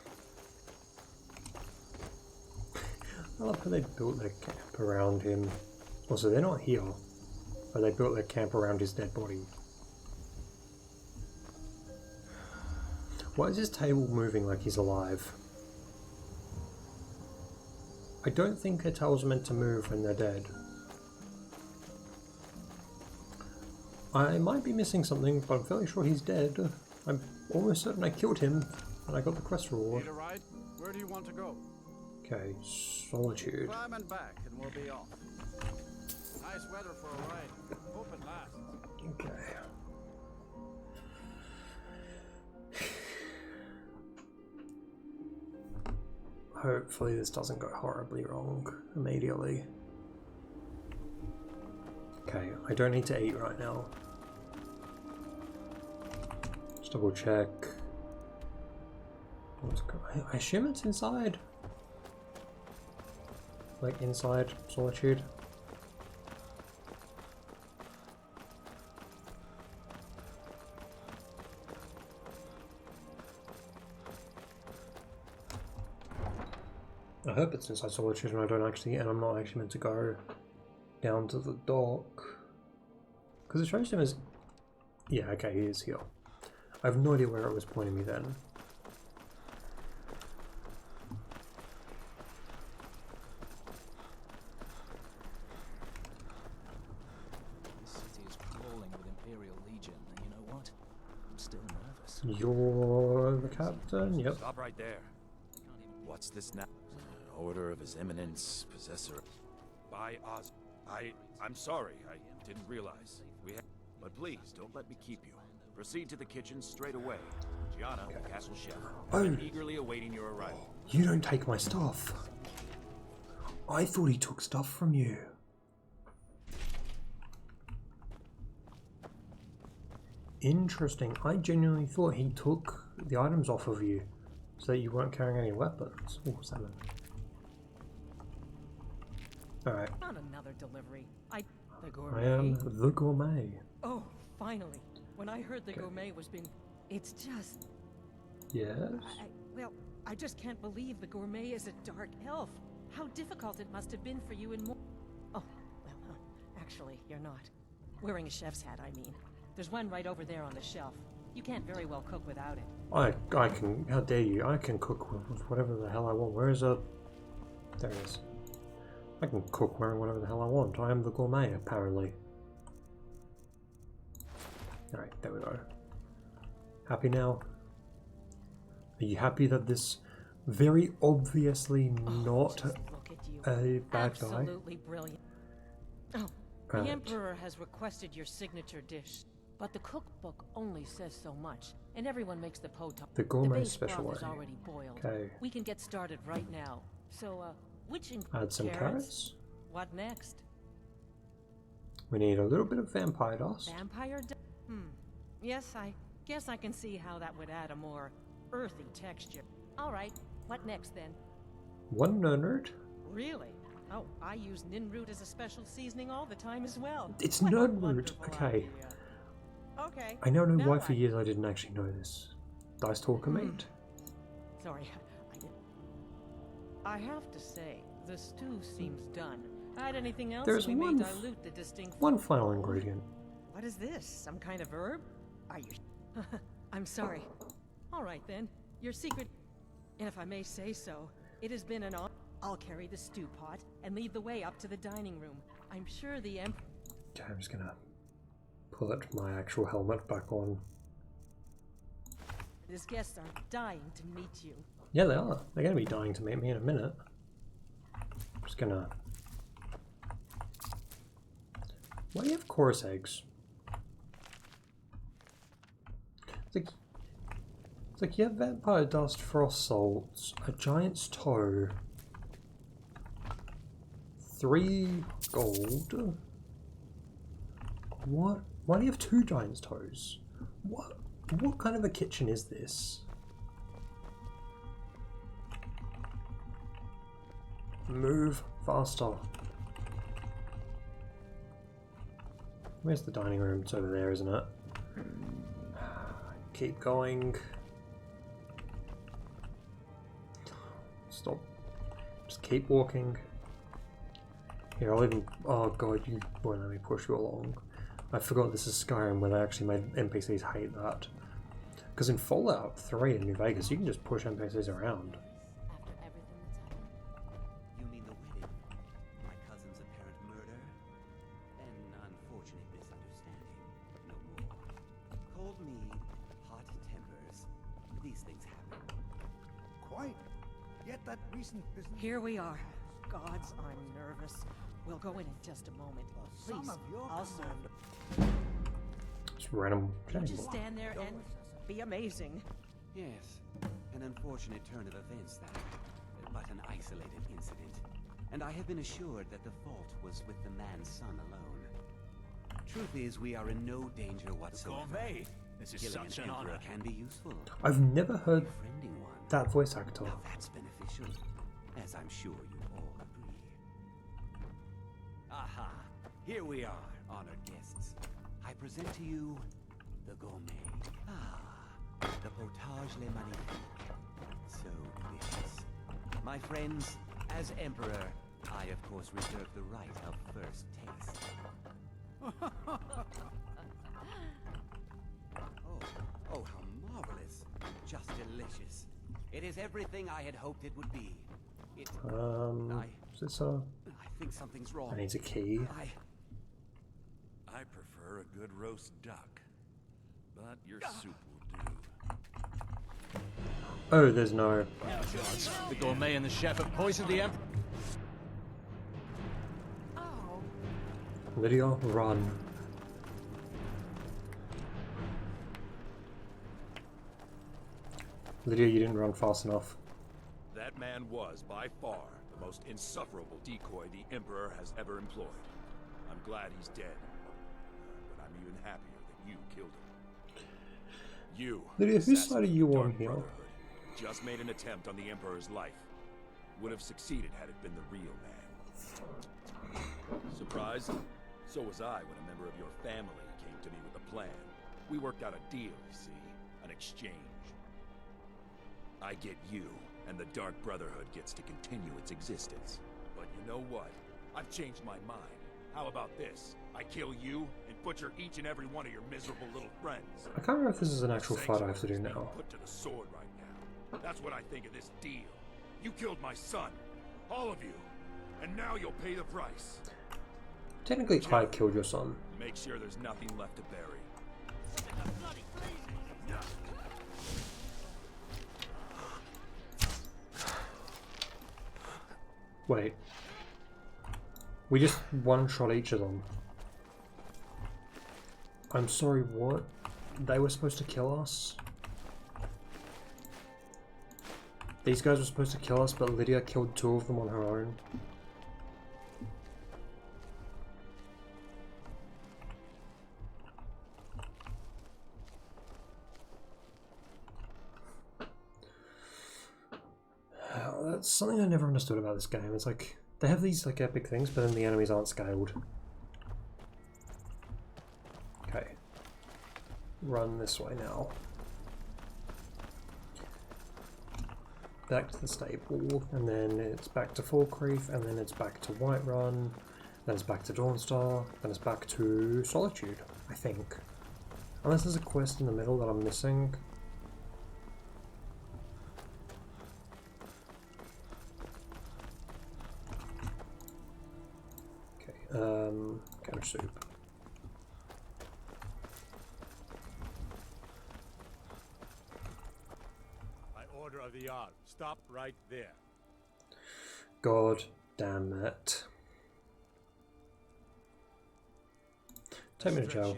I love how they built their camp around him. Also, they're not here, but they built their camp around his dead body. Why is his table moving like he's alive? I don't think their tables are meant to move when they're dead. I might be missing something, but I'm fairly sure he's dead. I'm almost certain I killed him, and I got the quest reward. Need a ride? Where do you want to go? Okay, Solitude. Climb and back, and we'll be off. Nice weather for a ride. Hope it lasts. Okay. Hopefully this doesn't go horribly wrong immediately. Okay, I don't need to eat right now. Just double check. I assume it's inside. Like inside Solitude. I hope it's inside Solitude and I'm not actually meant to go down to the dock. Because it shows him as... Yeah, okay, he is here. I have no idea where it was pointing me then. The city is crawling with Imperial Legion, and you know what? I'm still nervous. You're the captain? Yep. Stop right there. What's this now? Order of His Eminence, Possessor. By Oz. I'm sorry. I didn't realize. But please, don't let me keep you. Proceed to the kitchen straight away. Gianna, Castle Chef. I'm eagerly awaiting your arrival. You don't take my stuff. I thought he took stuff from you. Interesting. I genuinely thought he took the items off of you so that you weren't carrying any weapons. Oh, salmon. Alright. Not another delivery. The I gourmet. am the gourmet. Oh, finally. When I heard the gourmet was being... It's just... Yes? Well, I just can't believe the gourmet is a dark elf. how difficult it must have been for you in more. Oh, well, actually, you're not. Wearing a chef's hat, I mean. There's one right over there on the shelf. You can't very well cook without it. I can. How dare you? I can cook with whatever the hell I want. Where is a? There it is. I can cook wearing whatever the hell I want. I am the gourmet, apparently. Alright, there we go. Happy now? Are you happy that this very obviously not a bad guy? Absolutely brilliant. Oh, the Emperor has requested your signature dish, but the cookbook only says so much, and everyone makes the potage. The gourmet base special broth is way. already boiled. Okay. We can get started right now. So, which Add some carrots. What next? We need a little bit of vampire dust. Vampire dust? Yes, I guess I can see how that would add a more earthy texture. All right, what next then? One nerd. Really? Oh, I use ninroot as a special seasoning all the time as well. It's What a nerd root. wonderful Okay. idea. Okay. I now know now why for years I didn't actually know this. Dice Talker mate. Sorry, I didn't. I have to say, the stew seems done. Add anything else, There's and we one may dilute the distinct. One final ingredient. What is this? Some kind of herb? Are you? I'm sorry. All right then. Your secret, and if I may say so, it has been an honor. I'll carry the stew pot and lead the way up to the dining room. I'm sure the Emperor. Okay, I'm just gonna pull my actual helmet back on. His guests are dying to meet you. Yeah, they are. They're gonna be dying to meet me in a minute. I'm just gonna. Why do you have chorus eggs? It's like you have vampire dust, frost salts, a giant's toe, 3 gold. What? Why do you have 2 giant's toes? What kind of a kitchen is this? Move faster. Where's the dining room? It's over there, isn't it? Keep going. Stop. Just keep walking. Here, I'll even... Oh god, you won't let me push you along. I forgot this is Skyrim where they actually made NPCs hate that. Because in Fallout 3 in New Vegas, you can just push NPCs around. You mean the wedding? My cousin's apparent murder? An unfortunate misunderstanding, but no more. Cold mead, hot tempers. These things happen. Quite. Yet that recent business... Here we are. Gods, I'm nervous. We'll go in just a moment. Please, I'll serve. Just random. You just stand there and be amazing. Yes, an unfortunate turn of events that, but an isolated incident. And I have been assured that the fault was with the man's son alone. Truth is, we are in no danger whatsoever. Gourmet. This is Killing such an an emperor honor. can be useful. I've never heard Befriending one. that voice actor. Now that's beneficial, as I'm sure you all agree. Aha! Here we are, honored guests. I present to you the gourmet. Ah, the potage le magnifique. So delicious. My friends, as emperor, I of course reserve the right of first taste. Oh, how marvelous. Just delicious. It is everything I had hoped it would be. Is this a... I think something's wrong. I need a key. I prefer a good roast duck, but your soup will do. Oh, there's no... Gods, the gourmet and the chef have poisoned the Emperor. Lydia, run. Lydia, you didn't run fast enough. That man was, by far, the most insufferable decoy the Emperor has ever employed. I'm glad he's dead, but I'm even happier that you killed him. You, Lydia, whose assassin side are of you the on Dark here? Brotherhood, just made an attempt on the Emperor's life. Would have succeeded had it been the real man. Surprised? So was I when a member of your family came to me with a plan. We worked out a deal, you see, an exchange. I get you, and the Dark Brotherhood gets to continue its existence. But you know what? I've changed my mind. How about this? I kill you and butcher each and every one of your miserable little friends. I can't remember if this is an actual fight I have to do now. Put to the sword right now. That's what I think of this deal. You killed my son, all of you, and now you'll pay the price. Technically, I killed your son. Make sure there's nothing left to bury. Wait. We just one-shot each of them. I'm sorry, what? They were supposed to kill us? These guys were supposed to kill us, but Lydia killed 2 of them on her own. That's something I never understood about this game. It's like, they have these like epic things, but then the enemies aren't scaled. Okay. Run this way now. Back to the stable, and then it's back to Falkreath, and then it's back to Whiterun, then it's back to Dawnstar, then it's back to Solitude, I think. Unless there's a quest in the middle that I'm missing. Kind of soup. By order of the Jarl, stop right there. God damn it. Take me to jail.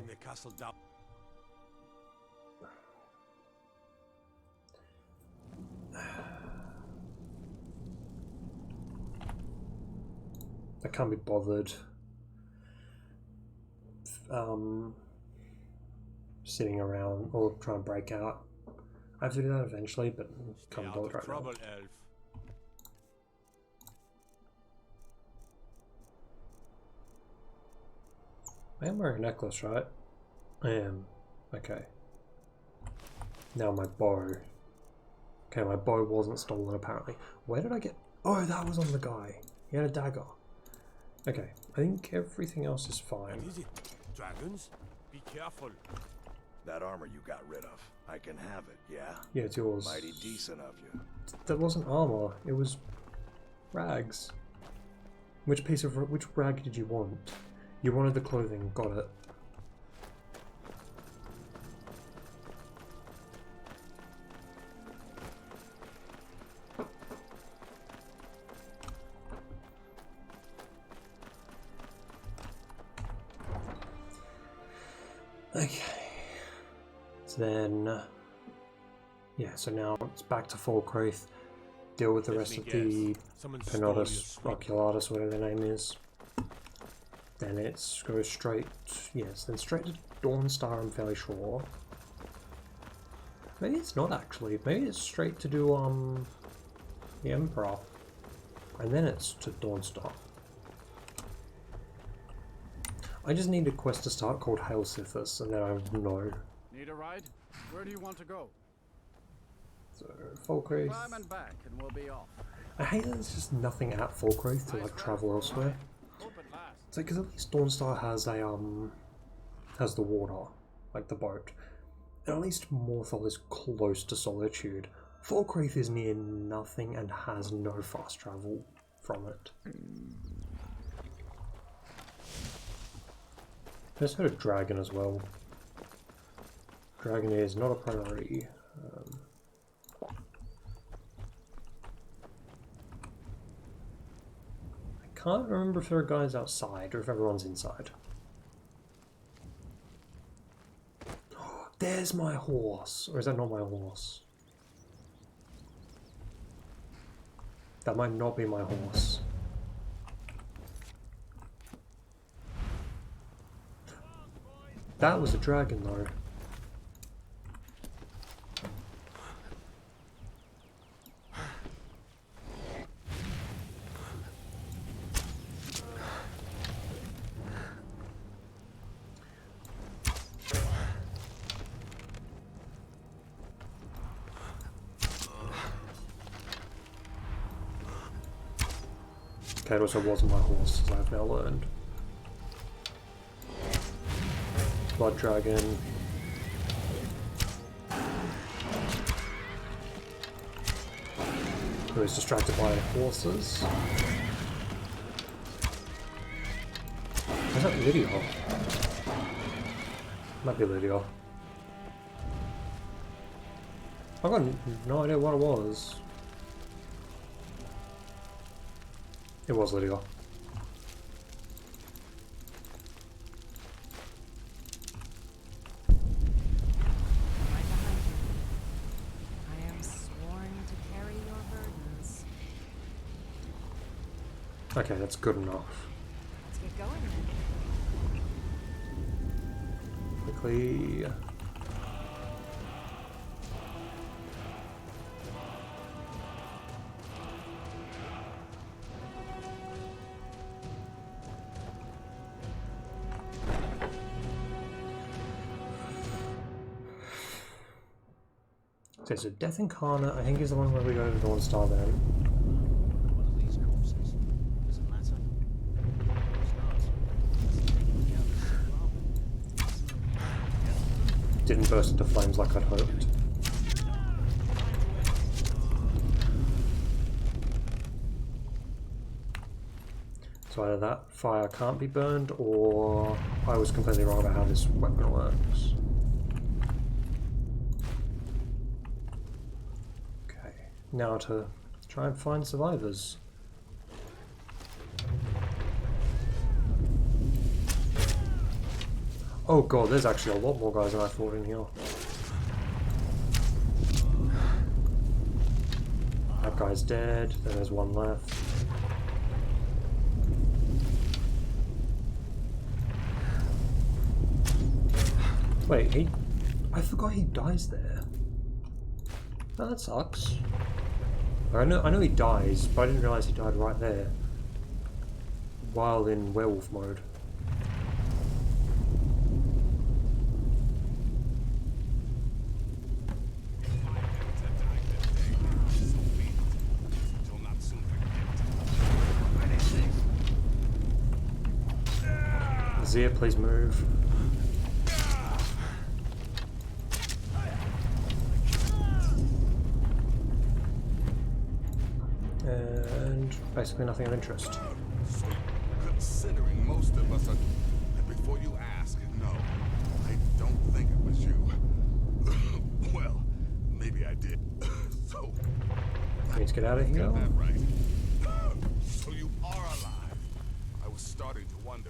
I can't be bothered. Sitting around or trying to break out. I have to do that eventually, but can't be bothered right now. I am wearing a necklace, right? I am. Okay. Now my bow. Okay, my bow wasn't stolen apparently. Where did I get... Oh, that was on the guy. He had a dagger. Okay, I think everything else is fine. What is it? Dragons? Be careful. That armor you got rid of. I can have it, yeah? Yeah, it's yours. Mighty decent of you. That wasn't armor, it was rags. Which rag did you want? You wanted the clothing, got it. Okay. So then, yeah, so now it's back to Falkreath. Deal with the rest of the Penotus, Oculatus, whatever their name is. Then it's go straight, yes, then straight to Dawnstar, I'm fairly sure. Maybe it's not actually, maybe it's straight to do, the Emperor. And then it's to Dawnstar. I just need a quest to start called Hail Sithis, and then I know. Need a ride? Where do you want to go? So, Falkreath. Climb and back, and we'll be off. I hate that there's just nothing at Falkreath to like travel elsewhere. It's like, because at least Dawnstar has a has the water, like the boat, and at least Morthal is close to Solitude. Falkreath is near nothing and has no fast travel from it. There's a dragon as well. Dragon is not a priority. I can't remember if there are guys outside or if everyone's inside. There's my horse! Or is that not my horse? That might not be my horse. That was a dragon though. Okay, it also wasn't my horse, as I've now learned. Blood dragon. Who is distracted by horses. Is that Lydia? Might be Lydia. I've got no idea what it was. It was Lydia. I am sworn to carry your burdens. Okay, that's good enough. Let's get going then. Quickly. Okay, so Death Incarnate, I think is the one where we go to the Dawn Star then. One of these corpses. Doesn't matter. It's not. Didn't burst into flames like I'd hoped. So either that fire can't be burned, or I was completely wrong about how this weapon works. Okay, now to try and find survivors. Oh god, there's actually a lot more guys than I thought in here. That guy's dead, then there's one left. Wait, I forgot he dies there. Oh, that sucks. I know he dies, but I didn't realise he died right there. While in werewolf mode. Zia, please move. And basically nothing of interest. So, considering most of us are... Before you ask, no, I don't think it was you. Well, maybe I did. So... I need to get out of here. Got that right. So you are alive. I was starting to wonder.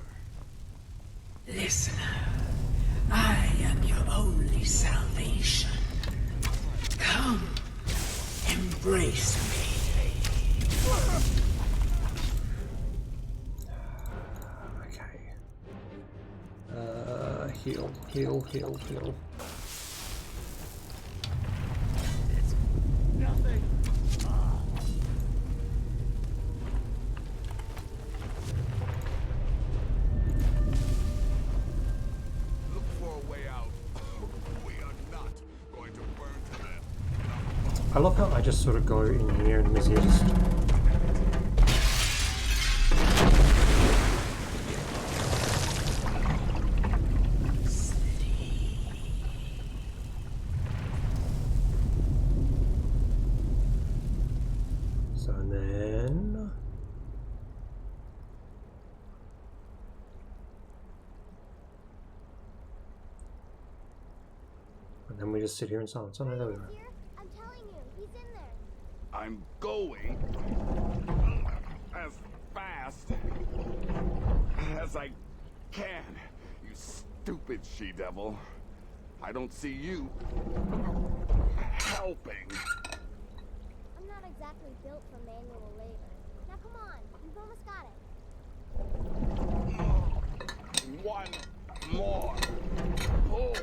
Listener, I am your only salvation. Come, embrace me. Okay. Heal, heal, heal, heal. It's nothing. Look for a way out. We are not going to burn to death. I love how I just sort of go in here and Mizzy just... So then... And then we just sit here in silence. Oh no, there we go. I'm telling you, he's in there. I'm going as fast as I can, you stupid she-devil. I don't see you helping. I'm not exactly built for manual labor. Now come on, you've almost got it. One more pull.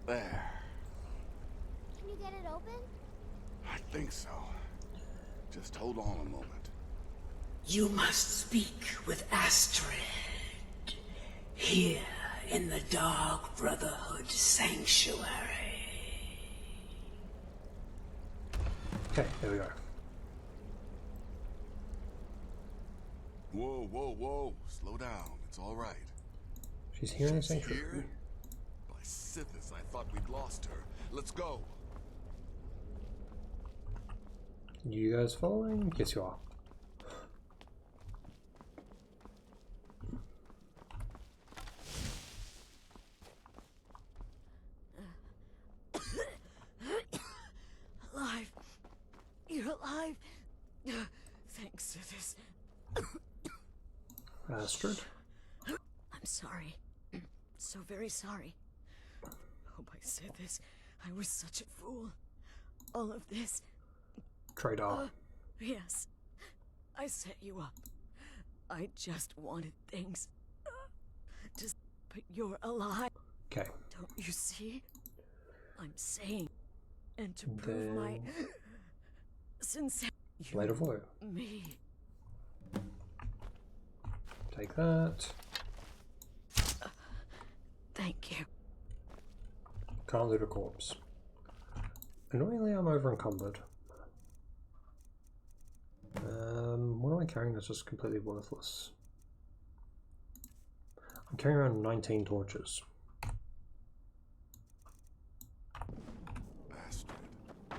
There. Can you get it open? I think so. Just hold on a moment. You must speak with Astrid. Here in the Dark Brotherhood Sanctuary. Okay, there we go. Whoa, whoa, whoa. Slow down. It's all right. She's here in the She's sanctuary. here? By Sithis, I thought we'd lost her. Let's go. You guys following? Yes, you are. Alive. You're alive. Thanks to this. Astrid? I'm sorry. So very sorry. Hope I said this. I was such a fool. All of this. Trade-off. Yes. I set you up. I just wanted things. But you're alive. Okay. Don't you see? I'm saying. And to prove my sincerity. Blade of Woe. Me. Take that. Thank you. Can't loot a corpse. Annoyingly, I'm over encumbered. What am I carrying that's just completely worthless? I'm carrying around 19 torches. Astrid. By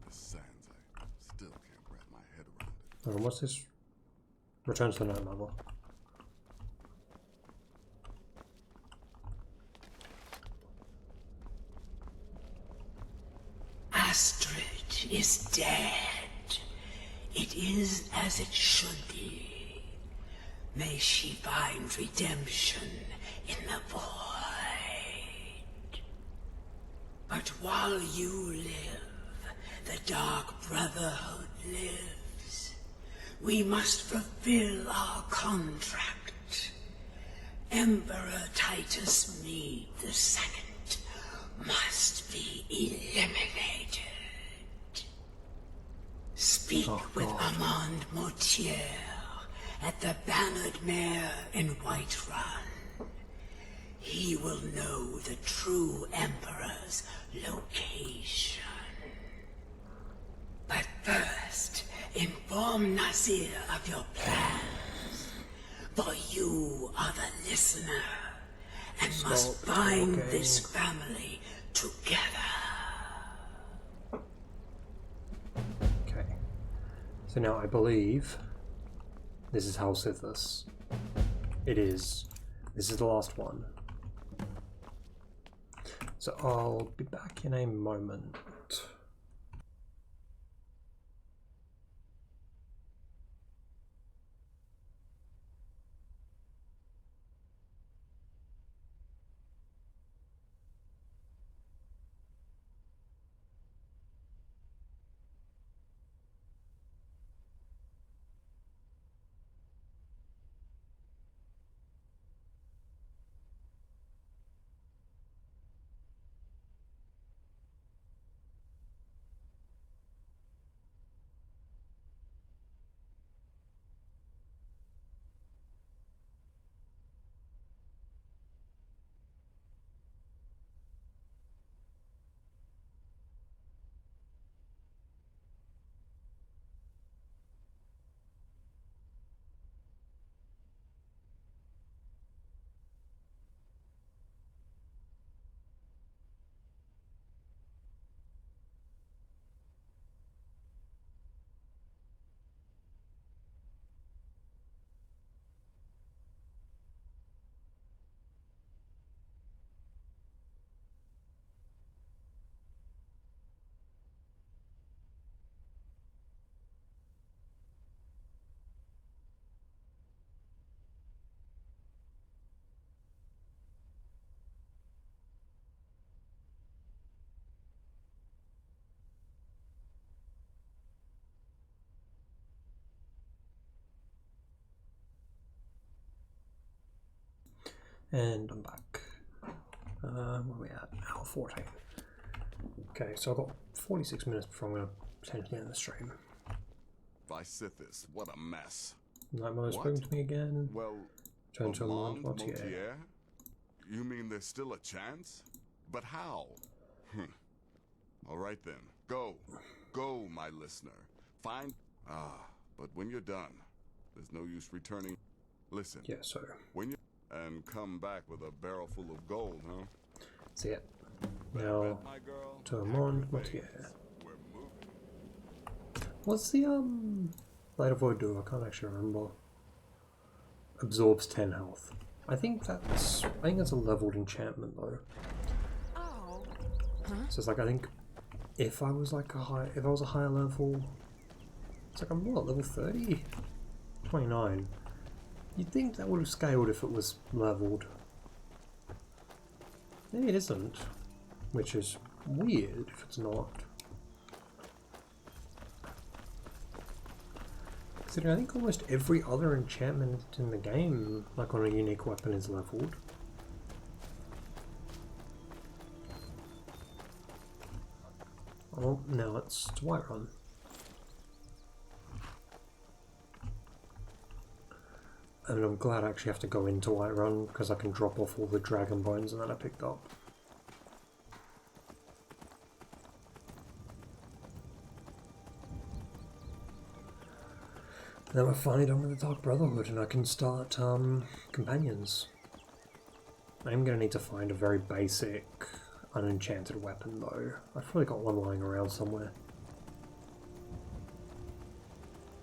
the sands, I still can't wrap my head around it. Oh, what's this? Return to the Night Mother. Astrid is dead. It is as it should be. May she find redemption in the void. But while you live, the Dark Brotherhood lives. We must fulfill our contract. Emperor Titus Meade II must be eliminated. Speak with Armand Mortier at the Bannered Mare in Whiterun. He will know the true Emperor's location. But first, inform Nazir of your plans, for you are the listener, and must bind this family together. Okay. So now I believe this is House Sithis. It is. This is the last one. So I'll be back in a moment. And I'm back. Where are we at? Hour 14. Okay, so I've got 46 minutes before I'm going to potentially end the stream. By Sithis, what a mess. Night Mother's spoken to me again. Well, Turn to Armand Mortier. Mortier? You mean there's still a chance? But how? All right then, go. Go, my listener. Find... but when you're done, there's no use returning. Listen. Yeah, so... When you... And come back with a barrel full of gold, huh? See it. Now, turn on, what's here? What's the, Blade of Void do? I can't actually remember. Absorbs 10 health. I think that's a leveled enchantment though. Oh. So it's like, I think if I was like if I was a higher level, it's like I'm what, level 30? 29. You'd think that would have scaled if it was leveled. Maybe it isn't, which is weird if it's not. Considering I think almost every other enchantment in the game, like on a unique weapon, is leveled. Oh, now it's Whiterun. And I'm glad I actually have to go into Whiterun because I can drop off all the dragon bones that I picked up. Then we're finally done with the Dark Brotherhood and I can start companions. I'm going to need to find a very basic unenchanted weapon though. I've probably got one lying around somewhere.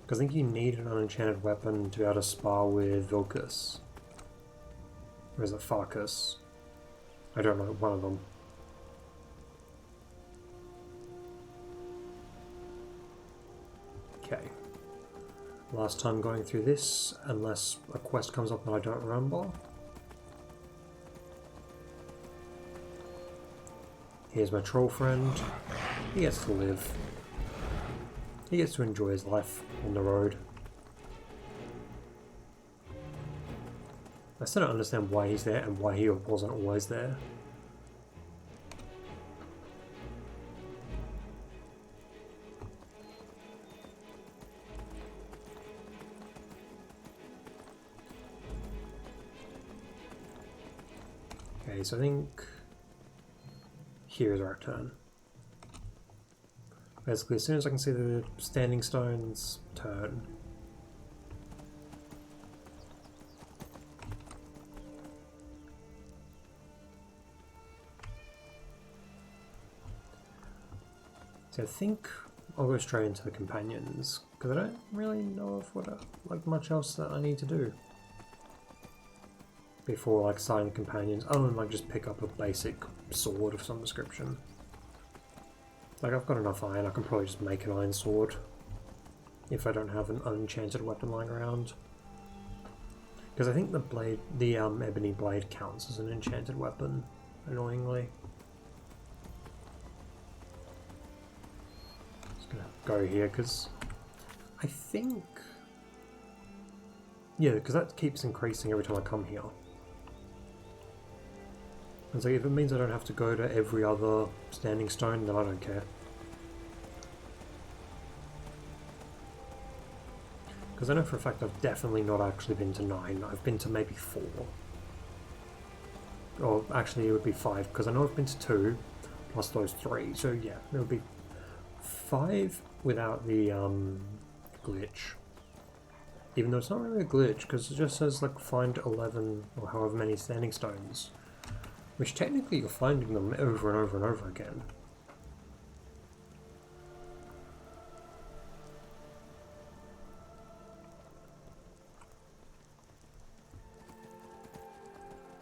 Because I think you need an unenchanted weapon to be able to spar with Vilcus. Or is it Farkas? I don't know, one of them. Okay. Last time going through this, unless a quest comes up that I don't remember. Here's my troll friend. He gets to live. He gets to enjoy his life on the road. I still don't understand why he's there and why he wasn't always there. Okay, so I think here's our turn. Basically, as soon as I can see the standing stones, turn. So I think I'll go straight into the companions because I don't really know of what like much else that I need to do before like starting the companions, other than like just pick up a basic sword of some description. Like I've got enough iron, I can probably just make an iron sword if I don't have an unenchanted weapon lying around. Because I think the blade, the ebony blade counts as an enchanted weapon, annoyingly. Just gonna go here because I think, yeah, because that keeps increasing every time I come here. And so if it means I don't have to go to every other standing stone, then I don't care. Because I know for a fact I've definitely not actually been to 9, I've been to maybe 4. Or actually it would be 5, because I know I've been to 2, plus those 3, so yeah, it would be 5 without the glitch. Even though it's not really a glitch, because it just says like find 11 or however many standing stones. Which technically you're finding them over and over and over again.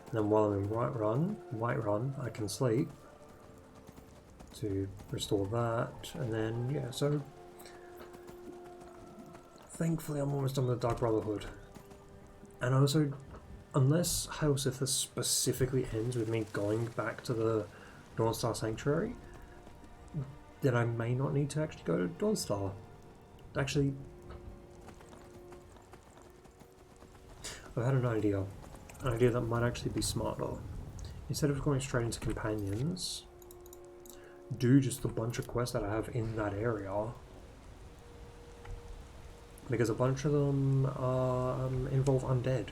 And then while I'm in Whiterun, I can sleep to restore that, and then yeah, so thankfully I'm almost done with the Dark Brotherhood. And also, unless Hail Sithis specifically ends with me going back to the Dawnstar Sanctuary, then I may not need to actually go to Dawnstar. Actually, I've had an idea that might actually be smarter. Instead of going straight into companions, do just a bunch of quests that I have in that area. Because a bunch of them involve undead.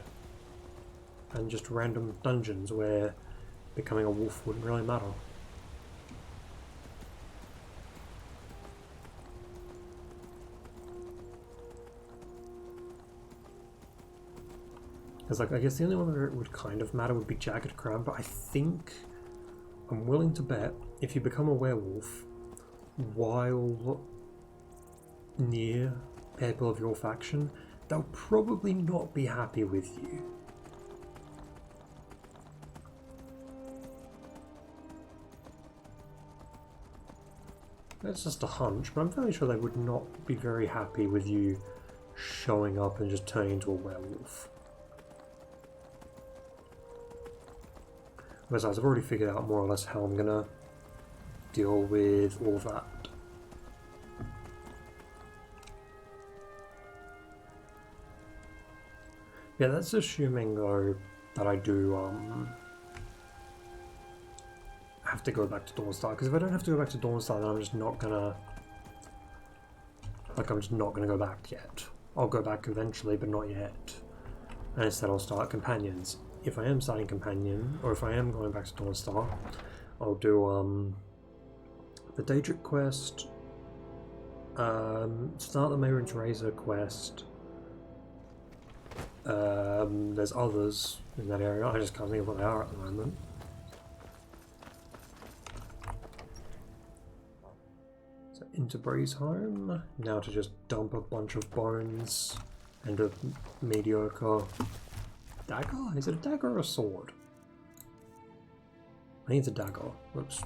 And just random dungeons where becoming a wolf wouldn't really matter. Because like I guess the only one that would kind of matter would be Jagged Crown, but I think I'm willing to bet if you become a werewolf while near people of your faction, they'll probably not be happy with you. That's just a hunch, but I'm fairly sure they would not be very happy with you showing up and just turning into a werewolf. Besides, I've already figured out more or less how I'm gonna deal with all of that. Yeah, that's assuming though that I do have to go back to Dawnstar, because if I don't have to go back to Dawnstar, then I'm just not gonna go back yet. I'll go back eventually, but not yet. And instead I'll start Companions. If I am starting Companion, or if I am going back to Dawnstar, I'll do the Daedric quest, start the Maiden's Razor quest. There's others in that area, I just can't think of what they are at the moment. So into Breezeholm, now to just dump a bunch of bones and a mediocre dagger? Is it a dagger or a sword? I think it's a dagger. Whoops.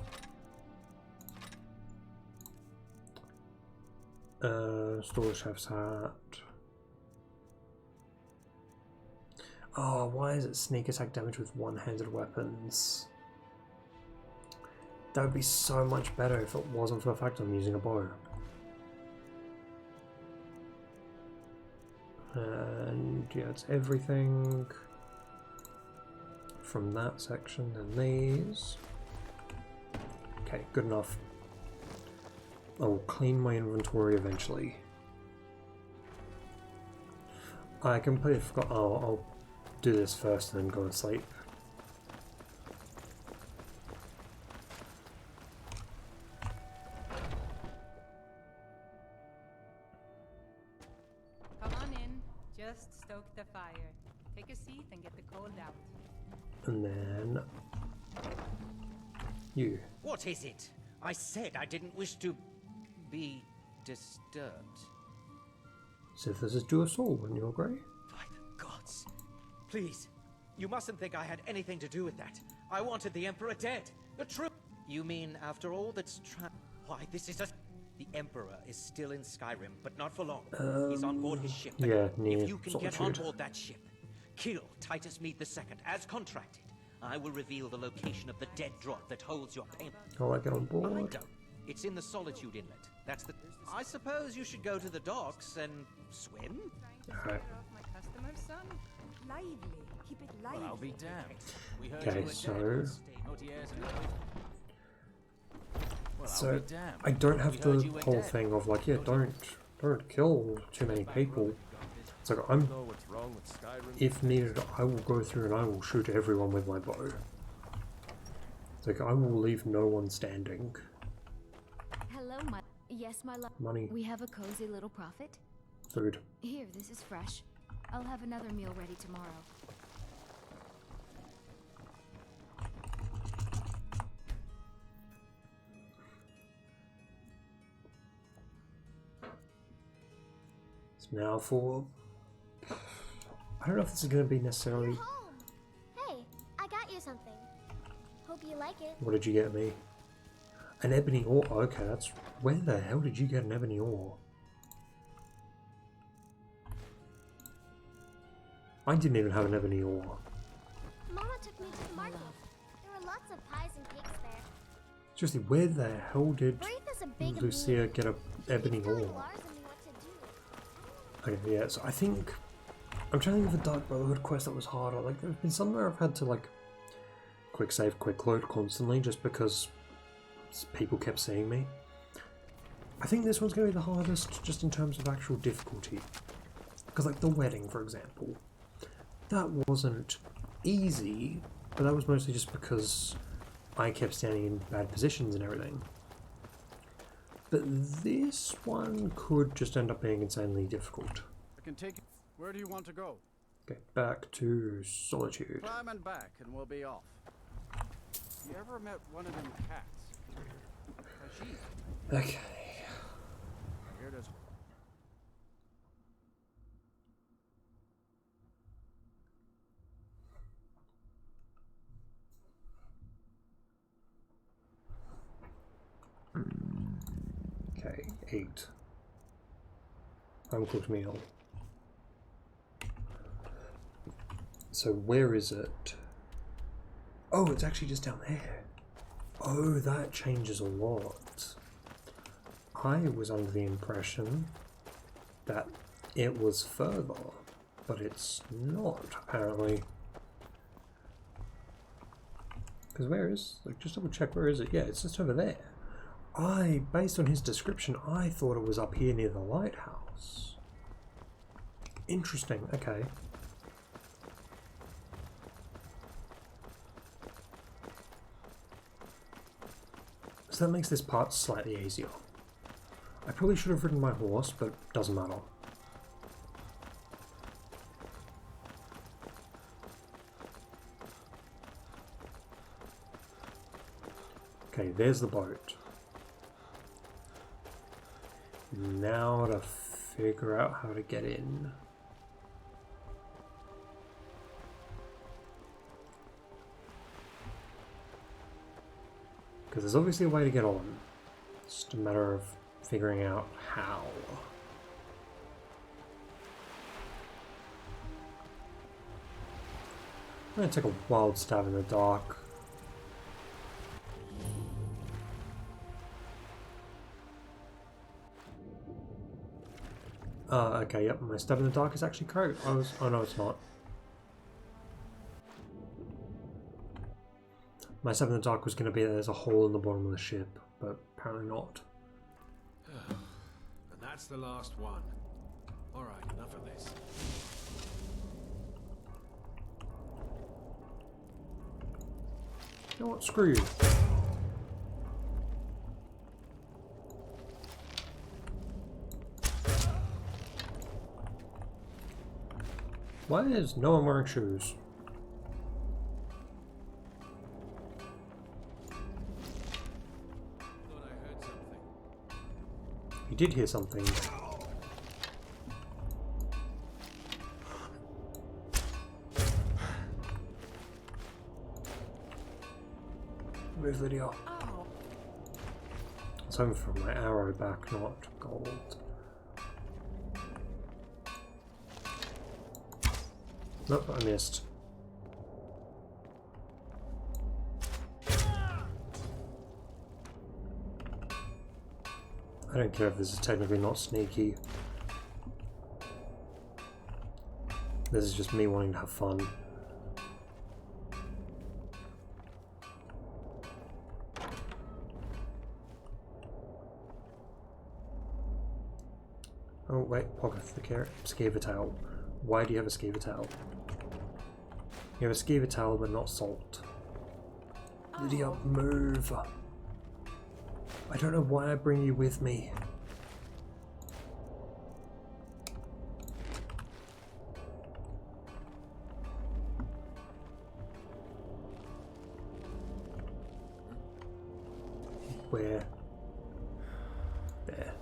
Store chef's hat. Oh, why is it sneak attack damage with one-handed weapons? That would be so much better if it wasn't for the fact I'm using a bow. And yeah, it's everything from that section and these. Okay, good enough. I will clean my inventory eventually. I completely forgot. Oh, I'll do this first and then go to sleep. Come on in. Just stoke the fire. Take a seat and get the cold out. And then you. What is it? I said I didn't wish to be disturbed. Synthesis to a soul, wouldn't you agree? By the gods. Please, you mustn't think I had anything to do with that. I wanted the Emperor dead. The truth. You mean after all that's why, this is a... The Emperor is still in Skyrim, but not for long. He's on board his ship. Yeah, near if you can get on Solitude. board that ship, kill Titus Mead II, as contracted, I will reveal the location of the dead drop that holds your payment. I'll get on I board. don't. It's in the Solitude Inlet. That's the... I suppose you should go to the docks and swim? Alright. My customer, son? Lively. Keep it lively. Well, I'll be damned. We heard Okay, you were so dead. Notiers and well, I'll So be damned. I don't have We the heard you were whole dead. thing of like, yeah, don't kill too many people. It's like I'm, Know what's wrong with Skyrim? if needed, I will go through and I will shoot everyone with my bow. It's like I will leave no one standing. Hello, my... Yes, my love. Money. We have a cozy little profit. Food. Here, this is fresh. I'll have another meal ready tomorrow. It's now for... I don't know if this is going to be necessarily... Home. Hey, I got you something. Hope you like it. What did you get me? An ebony ore? Okay, that's... Where the hell did you get an ebony ore? I didn't even have an ebony ore. Mama took me to the market. There were lots of pies and cakes there. Seriously, where the hell did Wraith is a big Lucia get a ebony telling ore? Lars and me what to do. Okay, yeah, so I think... I'm trying to think of a Dark Brotherhood quest that was harder. Like, there's been some where I've had to, like, quick save, quick load constantly just because people kept seeing me. I think this one's going to be the hardest just in terms of actual difficulty. Because, like, the wedding, for example, that wasn't easy, but that was mostly just because I kept standing in bad positions and everything. But this one could just end up being insanely difficult. I can take it. Where do you want to go? Get back to Solitude. Climbing back and we'll be off. You ever met one of them cats? Okay. Here it is. Okay, 8. Uncooked meal. So where is it? Oh, it's actually just down there. Oh, that changes a lot. I was under the impression that it was further, but it's not, apparently. Because where is, like, just double check, where is it? Yeah, it's just over there. Based on his description, I thought it was up here near the lighthouse. Interesting, okay. So that makes this part slightly easier. I probably should have ridden my horse, but doesn't matter. Okay, there's the boat. Now to figure out how to get in. Because there's obviously a way to get on. It's just a matter of figuring out how. I'm going to take a wild stab in the dark. Okay, yep, my stab in the dark is actually correct. Oh no, it's not. My stab in the dark was going to be there's a hole in the bottom of the ship, but apparently not. And that's the last one. Alright, enough of this. You know what, screw you. Why is no one wearing shoes? Thought I heard something. You did hear something. Move Lydia. It's home for my arrow back, not gold. Nope, I missed. I don't care if this is technically not sneaky. This is just me wanting to have fun. Oh wait, pocket the carrot. Scaver tail. Why do you have a scaver tail? You have a scaver tail but not salt. Lydia, move! I don't know why I bring you with me. Where? There.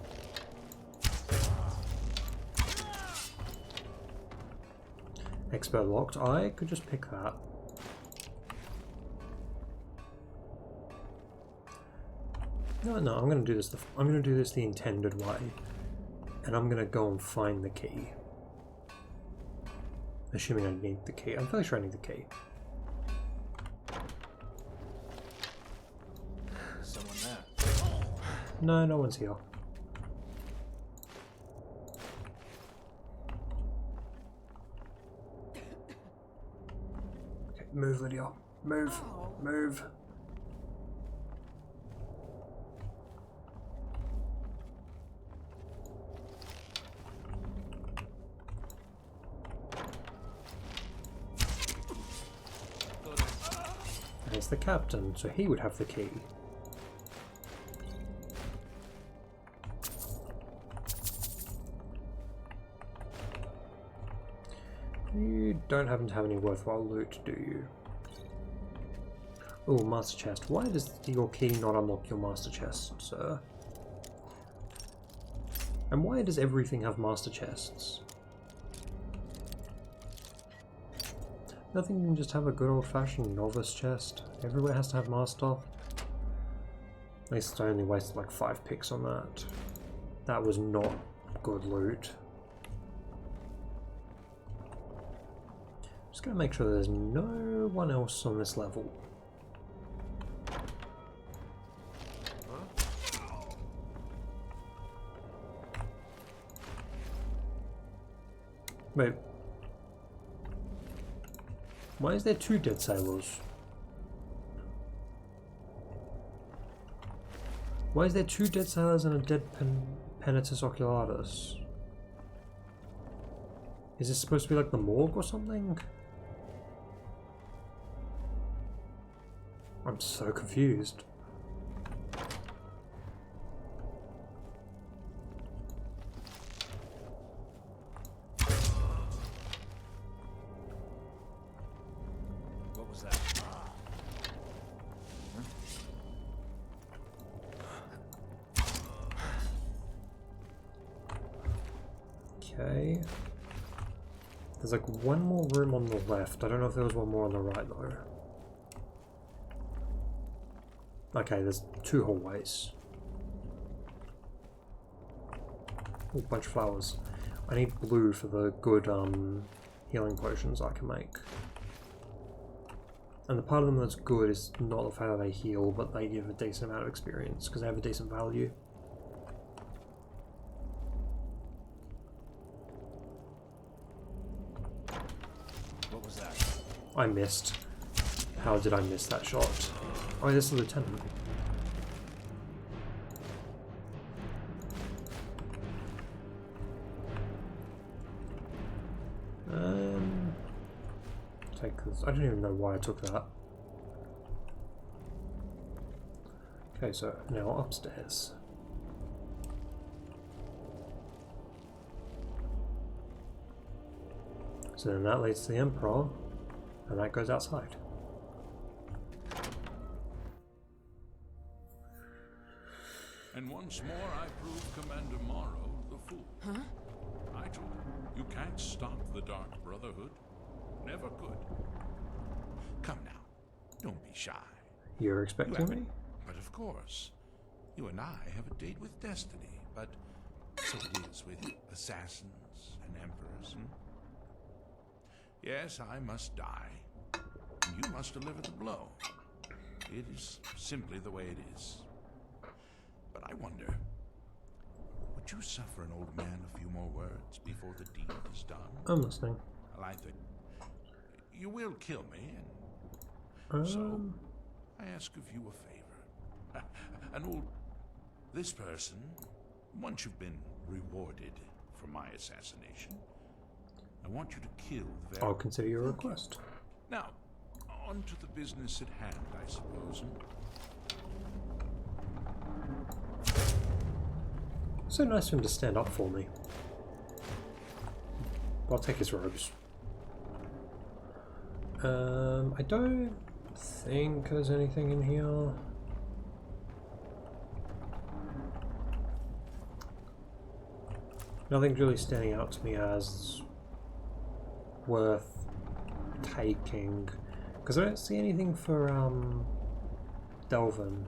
Expert locked. I could just pick that. No, I'm gonna do this. I'm gonna do this the intended way, and I'm gonna go and find the key. Assuming I need the key. I'm fairly sure I need the key. Someone there. No, no one's here. Okay, move, Lydia. Move. Move. There's the captain, so he would have the key. You don't happen to have any worthwhile loot, do you? Oh, master chest. Why does your key not unlock your master chest, sir? And why does everything have master chests? Nothing can just have a good old-fashioned novice chest. Everywhere has to have master. At least I only wasted like 5 picks on that. That was not good loot. Just gonna make sure there's no one else on this level. Wait. Why is there 2 dead sailors? Why is there 2 dead sailors and a dead Penitus Oculatus? Is this supposed to be like the morgue or something? I'm so confused. What was that? Okay. There's like one more room on the left. I don't know if there was one more on the right though. Okay, there's 2 hallways. Ooh, bunch of flowers. I need blue for the good healing potions I can make. And the part of them that's good is not the fact that they heal, but they give a decent amount of experience because they have a decent value. What was that? I missed. How did I miss that shot? Oh, this is the lieutenant. Take this. I don't even know why I took that. Okay, so now upstairs. So then that leads to the Emperor, and that goes outside. And once more I prove Commander Morrow the fool. Huh? I told him, you can't stop the Dark Brotherhood. Never could. Come now, don't be shy. You're expecting me? But of course, you and I have a date with destiny, but so it is with assassins and emperors. Yes, I must die, and you must deliver the blow. It is simply the way it is. But I wonder, would you suffer an old man a few more words before the deed is done? I'm listening. Well, I think you will kill me, and so I ask of you a favor. An old... This person, once you've been rewarded for my assassination, I want you to kill the very... I'll consider your request. Now, on to the business at hand, I suppose. So nice of him to stand up for me. I'll take his robes. I don't think there's anything in here. Nothing's really standing out to me as worth taking, because I don't see anything for Delvin,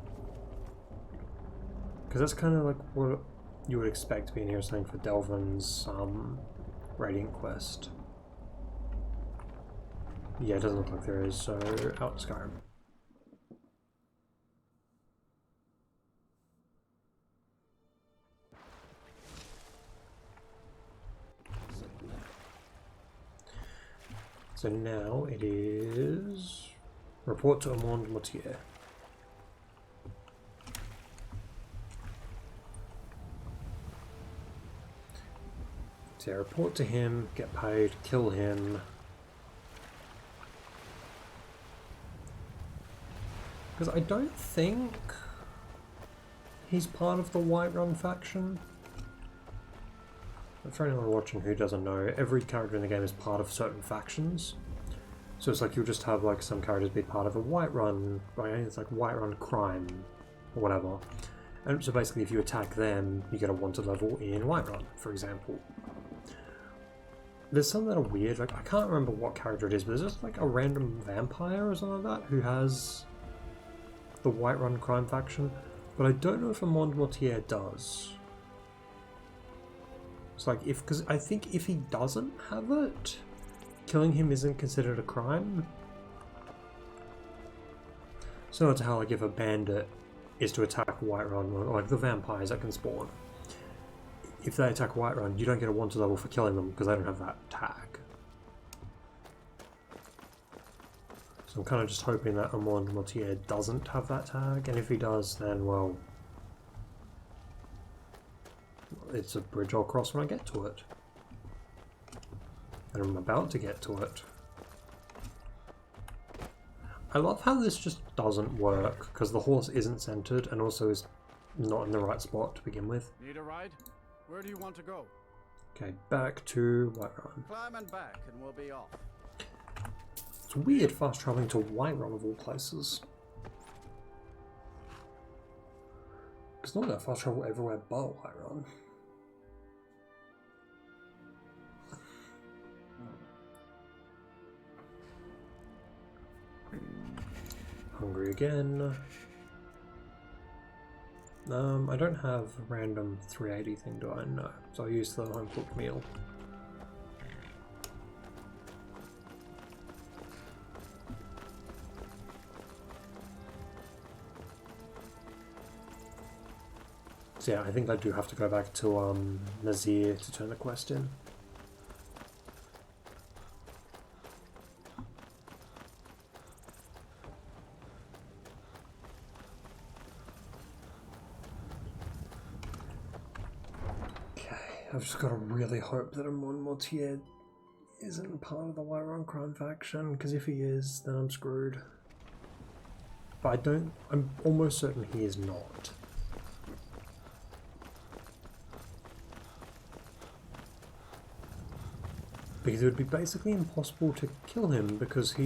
because that's kind of like what you would expect to be in here, something for Delvin's Radiant quest. Yeah, it doesn't look like there is, so out to Skyrim. So now it is report to Armand Mortier. So report to him, get paid, kill him. Because I don't think he's part of the Whiterun faction. for anyone watching who doesn't know, every character in the game is part of certain factions. So it's like you'll just have like some characters be part of a Whiterun, like it's like Whiterun crime or whatever. And so basically if you attack them, you get a wanted level in Whiterun, for example. There's some that are weird, like I can't remember what character it is, but there's just like a random vampire or something like that who has the Whiterun crime faction, but I don't know if a Mont Mortier does. It's like, because I think if he doesn't have it, killing him isn't considered a crime. Similar to how like if a bandit is to attack Whiterun, or like the vampires that can spawn, if they attack Whiterun, you don't get a wanted level for killing them because they don't have that tag. So I'm kind of just hoping that Mont Mortier doesn't have that tag, and if he does, then well, it's a bridge I'll cross when I get to it. And I'm about to get to it. I love how this just doesn't work, because the horse isn't centered and also is not in the right spot to begin with. Need a ride? Where do you want to go? Okay, back to Whiterun. Climb and back and we'll be off. It's weird fast traveling to Whiterun of all places. Because normally I fast travel everywhere but Whiterun. Hungry again. I don't have a random 380 thing, do I? No. So I'll use the home cooked meal. So yeah, I think I do have to go back to Nazir to turn the quest in. I've just got to really hope that a Mont Mortier isn't part of the Whiterun crime faction, because if he is, then I'm screwed. But I'm almost certain he is not. Because it would be basically impossible to kill him, because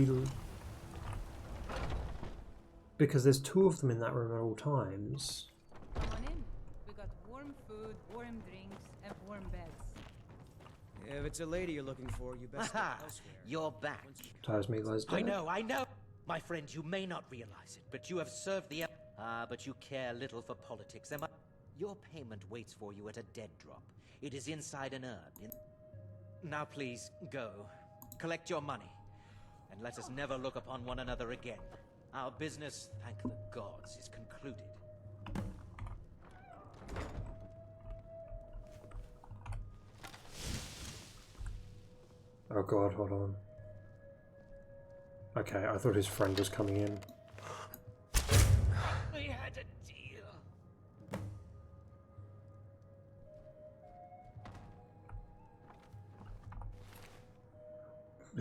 because there's two of them in that room at all times. Come on in. We got warm food, warm drinks, and warm beds. If it's a lady you're looking for, you best look elsewhere. You're back. Ties me, guys. I know. My friend, you may not realize it, but you have served the... but you care little for politics, am I? Your payment waits for you at a dead drop. It is inside an urn. Now please, go. Collect your money. And let us never look upon one another again. Our business, thank the gods, is concluded. Oh god, hold on. Okay, I thought his friend was coming in. We had a deal.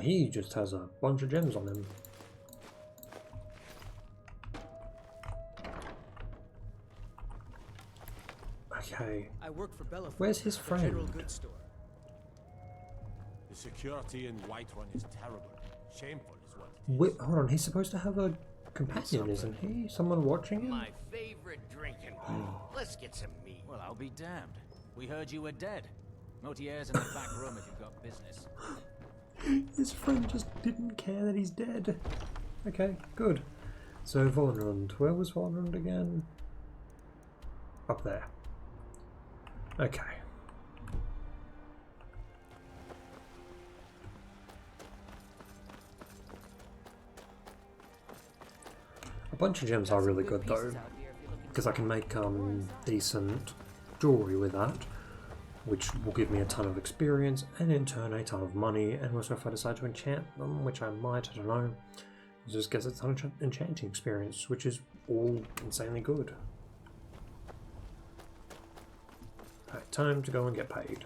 He just has a bunch of gems on him. Okay. I work for Bella. Where's his friend? General Goods Store. The security in Whiterun is terrible. Shameful is what. Wait, hold on, he's supposed to have a companion, isn't he? Someone watching him? My favorite drinking. Let's get some meat. Well, I'll be damned. We heard you were dead. Mortier's in the back room if you've got business. His friend just didn't care that he's dead. Okay, good. So Volrund, where was Volrund again? Up there. Okay. A bunch of gems are really good though, because I can make decent jewelry with that, which will give me a ton of experience and in turn a ton of money, and also if I decide to enchant them, which I might, I don't know, it just gets a ton of enchanting experience, which is all insanely good. Alright, time to go and get paid.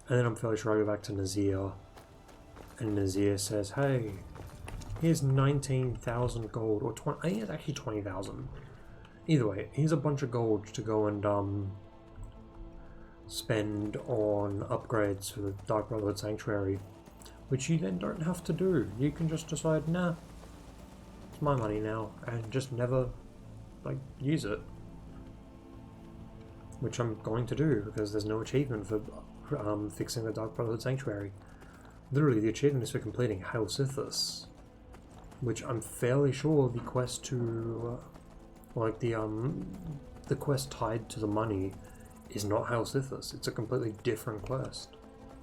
And then I'm fairly sure I go back to Nazir, and Nazir says, hey, here's 19,000 gold, or 20, I think it's actually 20,000. Either way, here's a bunch of gold to go and spend on upgrades for the Dark Brotherhood Sanctuary, which you then don't have to do. You can just decide, nah, it's my money now, and just never, like, use it. Which I'm going to do, because there's no achievement for fixing the Dark Brotherhood Sanctuary. Literally, the achievement is for completing Hail Sithis, which I'm fairly sure the quest to, like, the quest tied to the money is not Hail Sithis. It's a completely different quest.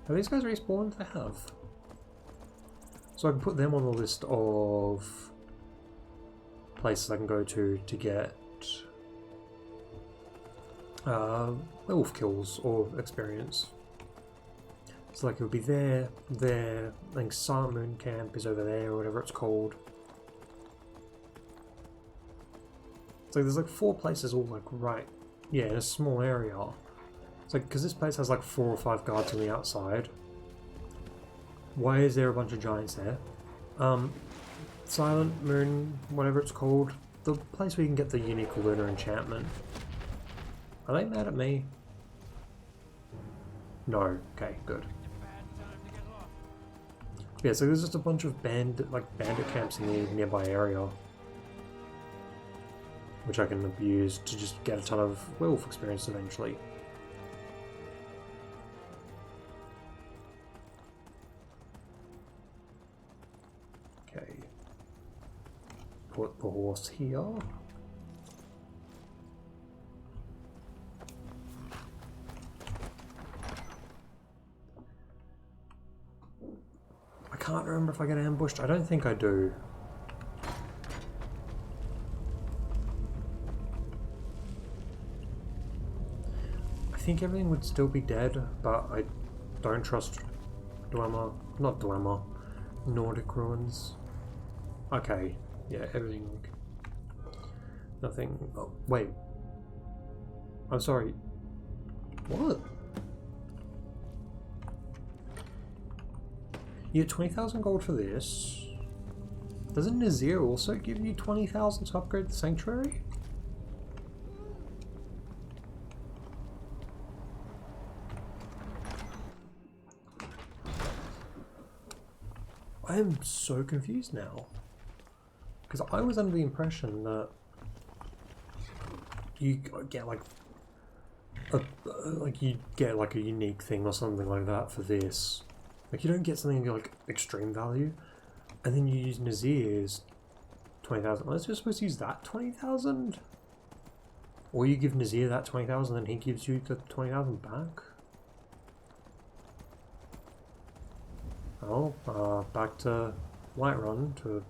Have these guys respawned? They have. So I can put them on the list of places I can go to get wolf kills or experience. So like it would be there, I think Silent Moon Camp is over there or whatever it's called. So there's like 4 places all like right, yeah, in a small area. It's like, because this place has like 4 or 5 guards on the outside. Why is there a bunch of giants there? Silent Moon, whatever it's called, the place where you can get the unique lunar enchantment. Are they mad at me? No. Okay, good. Yeah, so there's just a bunch of bandit camps in the nearby area, which I can abuse to just get a ton of werewolf experience eventually. Okay. Put the horse here. I can't remember if I get ambushed. I don't think I do. I think everything would still be dead, but I don't trust Nordic ruins. Okay, yeah, everything. Nothing. Oh, wait. I'm sorry. What? You get 20,000 gold for this. Doesn't Nazir also give you 20,000 to upgrade the sanctuary? I am so confused now. Because I was under the impression that you get like a unique thing or something like that for this. Like you don't get something like extreme value, and then you use Nazir's 20,000. Unless you're supposed to use that 20,000, or you give Nazir that 20,000, and he gives you the 20,000 back. Oh, back to Whiterun to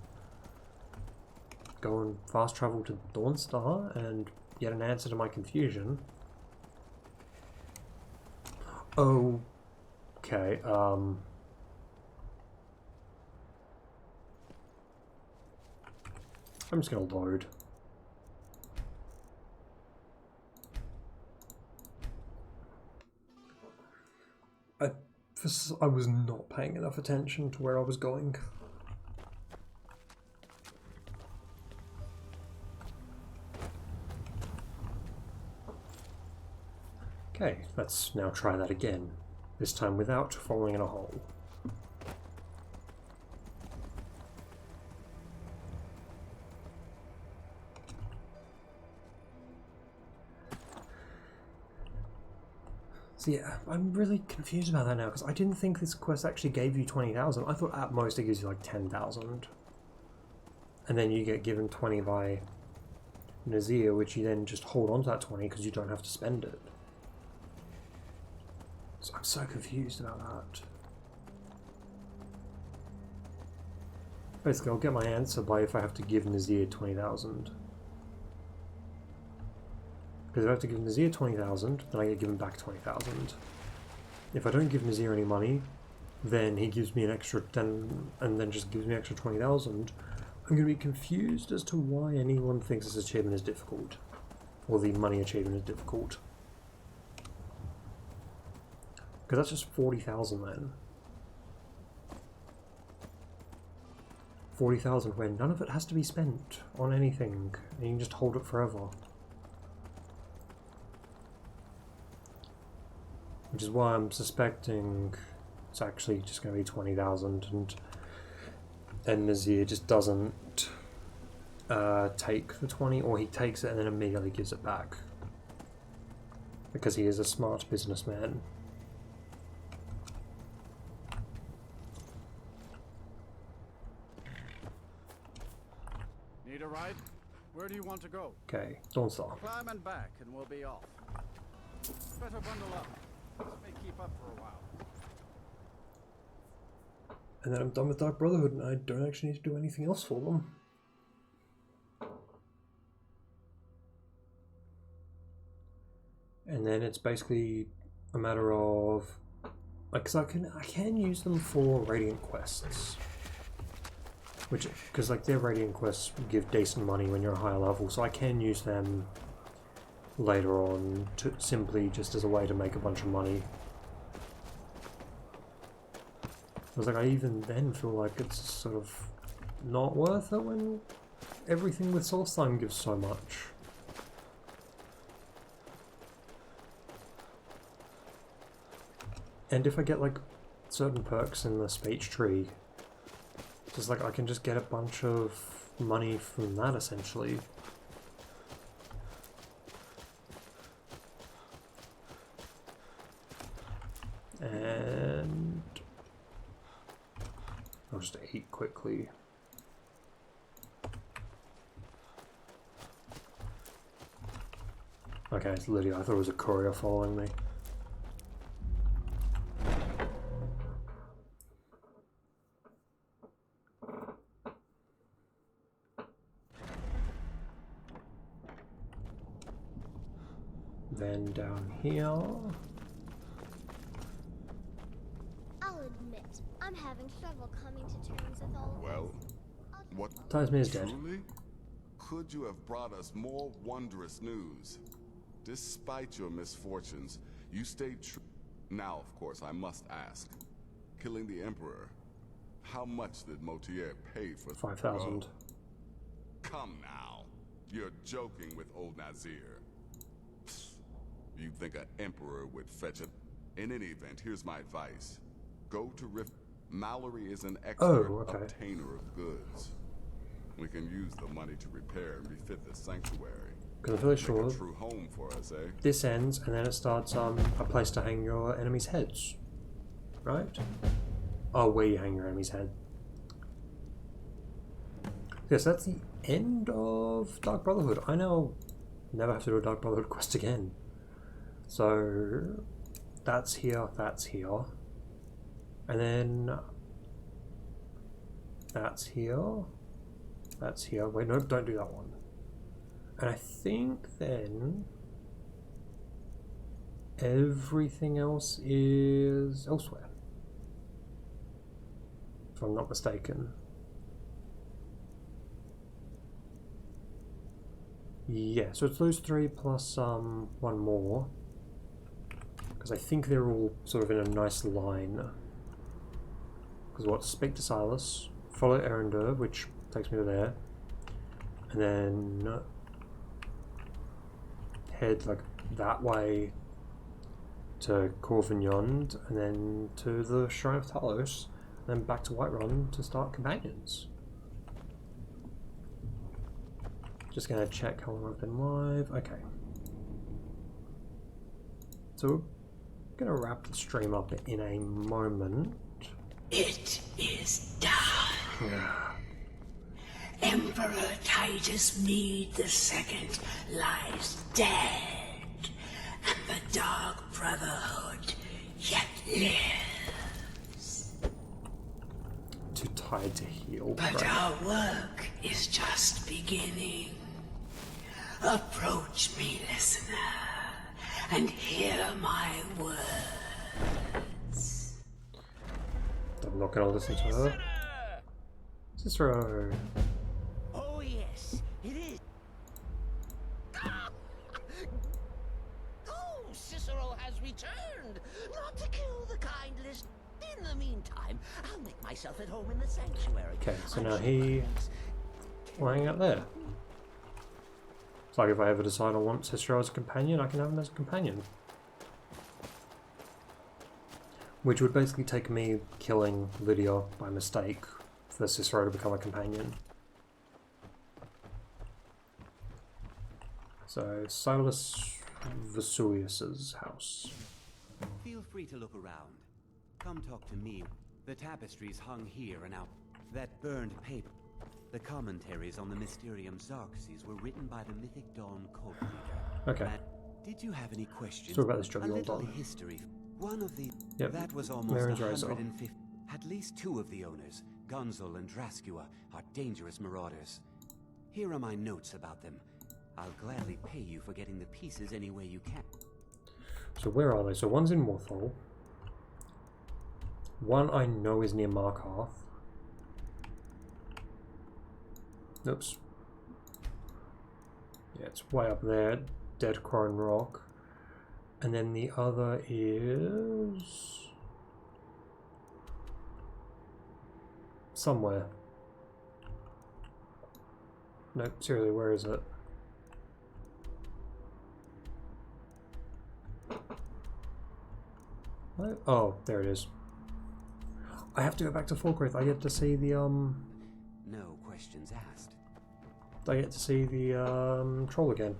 go and fast travel to Dawnstar and get an answer to my confusion. Oh. Okay, I'm just gonna load. I was not paying enough attention to where I was going. Okay, let's now try that again. This time without falling in a hole. So yeah, I'm really confused about that now, because I didn't think this quest actually gave you 20,000. I thought at most it gives you like 10,000. And then you get given 20 by Nazir, which you then just hold on to that 20 because you don't have to spend it. So I'm so confused about that. Basically, I'll get my answer by if I have to give Nazir 20,000. Because if I have to give Nazir 20,000, then I get given back 20,000. If I don't give Nazir any money, then he gives me an extra 10, and then just gives me extra 20,000. I'm going to be confused as to why anyone thinks this achievement is difficult. Or the money achievement is difficult. Because that's just 40,000 then. 40,000 when none of it has to be spent on anything. And you can just hold it forever. which is why I'm suspecting it's actually just going to be 20,000, and Nazir just doesn't take the 20, or he takes it and then immediately gives it back because he is a smart businessman. Need a ride? Where do you want to go? Okay, don't stop. Climb and back and we'll be off. Better bundle up. This may keep up for a while. And then I'm done with Dark Brotherhood and I don't actually need to do anything else for them. And then it's basically a matter of, like, cause I can use them for Radiant quests, which, because like their Radiant quests give decent money when you're a higher level, so I can use them later on to simply just as a way to make a bunch of money. I was like, I even then feel like it's sort of not worth it when everything with Soul Slime gives so much. And if I get like certain perks in the speech tree, just like I can just get a bunch of money from that essentially. And I'll just eat quickly. Okay, it's Lydia. I thought it was a courier following me. Then down here. I'll admit, I'm having trouble coming to terms with all of Well, what? Tasmir is dead. Truly? Could you have brought us more wondrous news? Despite your misfortunes, you stayed true. Now, of course, I must ask. Killing the Emperor, how much did Motier pay for 5,000. Come now. You're joking with old Nazir. You think an Emperor would fetch it? In any event, here's my advice. Go to Rift. Mallory is an expert obtainer of goods. We can use the money to repair and refit the sanctuary. Because I'm fairly sure a true home for us, eh? this ends and then it starts a place to hang your enemies' heads. Right? Oh, where you hang your enemy's head. Yes, that's the end of Dark Brotherhood. I now never have to do a Dark Brotherhood quest again. So that's here, and then that's here. Wait, no, don't do that one. And I think then everything else is elsewhere, if I'm not mistaken. Yeah, so it's those three plus one more. Because I think they're all sort of in a nice line. Because what? Speak to Silas, follow Erender, which takes me to there, and then head like that way to Corvignond, and then to the Shrine of Talos, and then back to Whiterun to start Companions. Just gonna check how long I've been live. Okay. So we're gonna wrap the stream up in a moment. It is done. Emperor Titus Mede II lies dead, and the Dark Brotherhood yet lives. Too tired to heal. But our work is just beginning. Approach me, listener, and hear my words. I'm not gonna listen to her. Cicero. Oh yes, it is. Oh, Cicero has returned. Not to kill the kind listener. In the meantime, I'll make myself at home in the sanctuary. Okay, so now he will hang out there. It's like if I ever decide I want Cicero as a companion, I can have him as a companion. Which would basically take me killing Lydia by mistake for Cicero to become a companion. So, Silas Vesuvius's house. Feel free to look around. Come talk to me. The tapestries hung here and out. That burned paper. The commentaries on the Mysterium Xerxes were written by the Mythic Dawn cult leader. Okay. Did you have any questions? Talk about this job A you all little done. history. One of the... Yep. That was almost Marin's Razor. 150... At least two of the owners, Gonzal and Draskua, are dangerous marauders. Here are my notes about them. I'll gladly pay you for getting the pieces any way you can. So where are they? So one's in Morthal. One I know is near Markarth. Oops. Yeah, it's way up there. Dead Crone Rock. And then the other is... somewhere. Nope, seriously, where is it? What? Oh, there it is. I have to go back to Falkreath. I get to see the No questions asked. I get to see the troll again.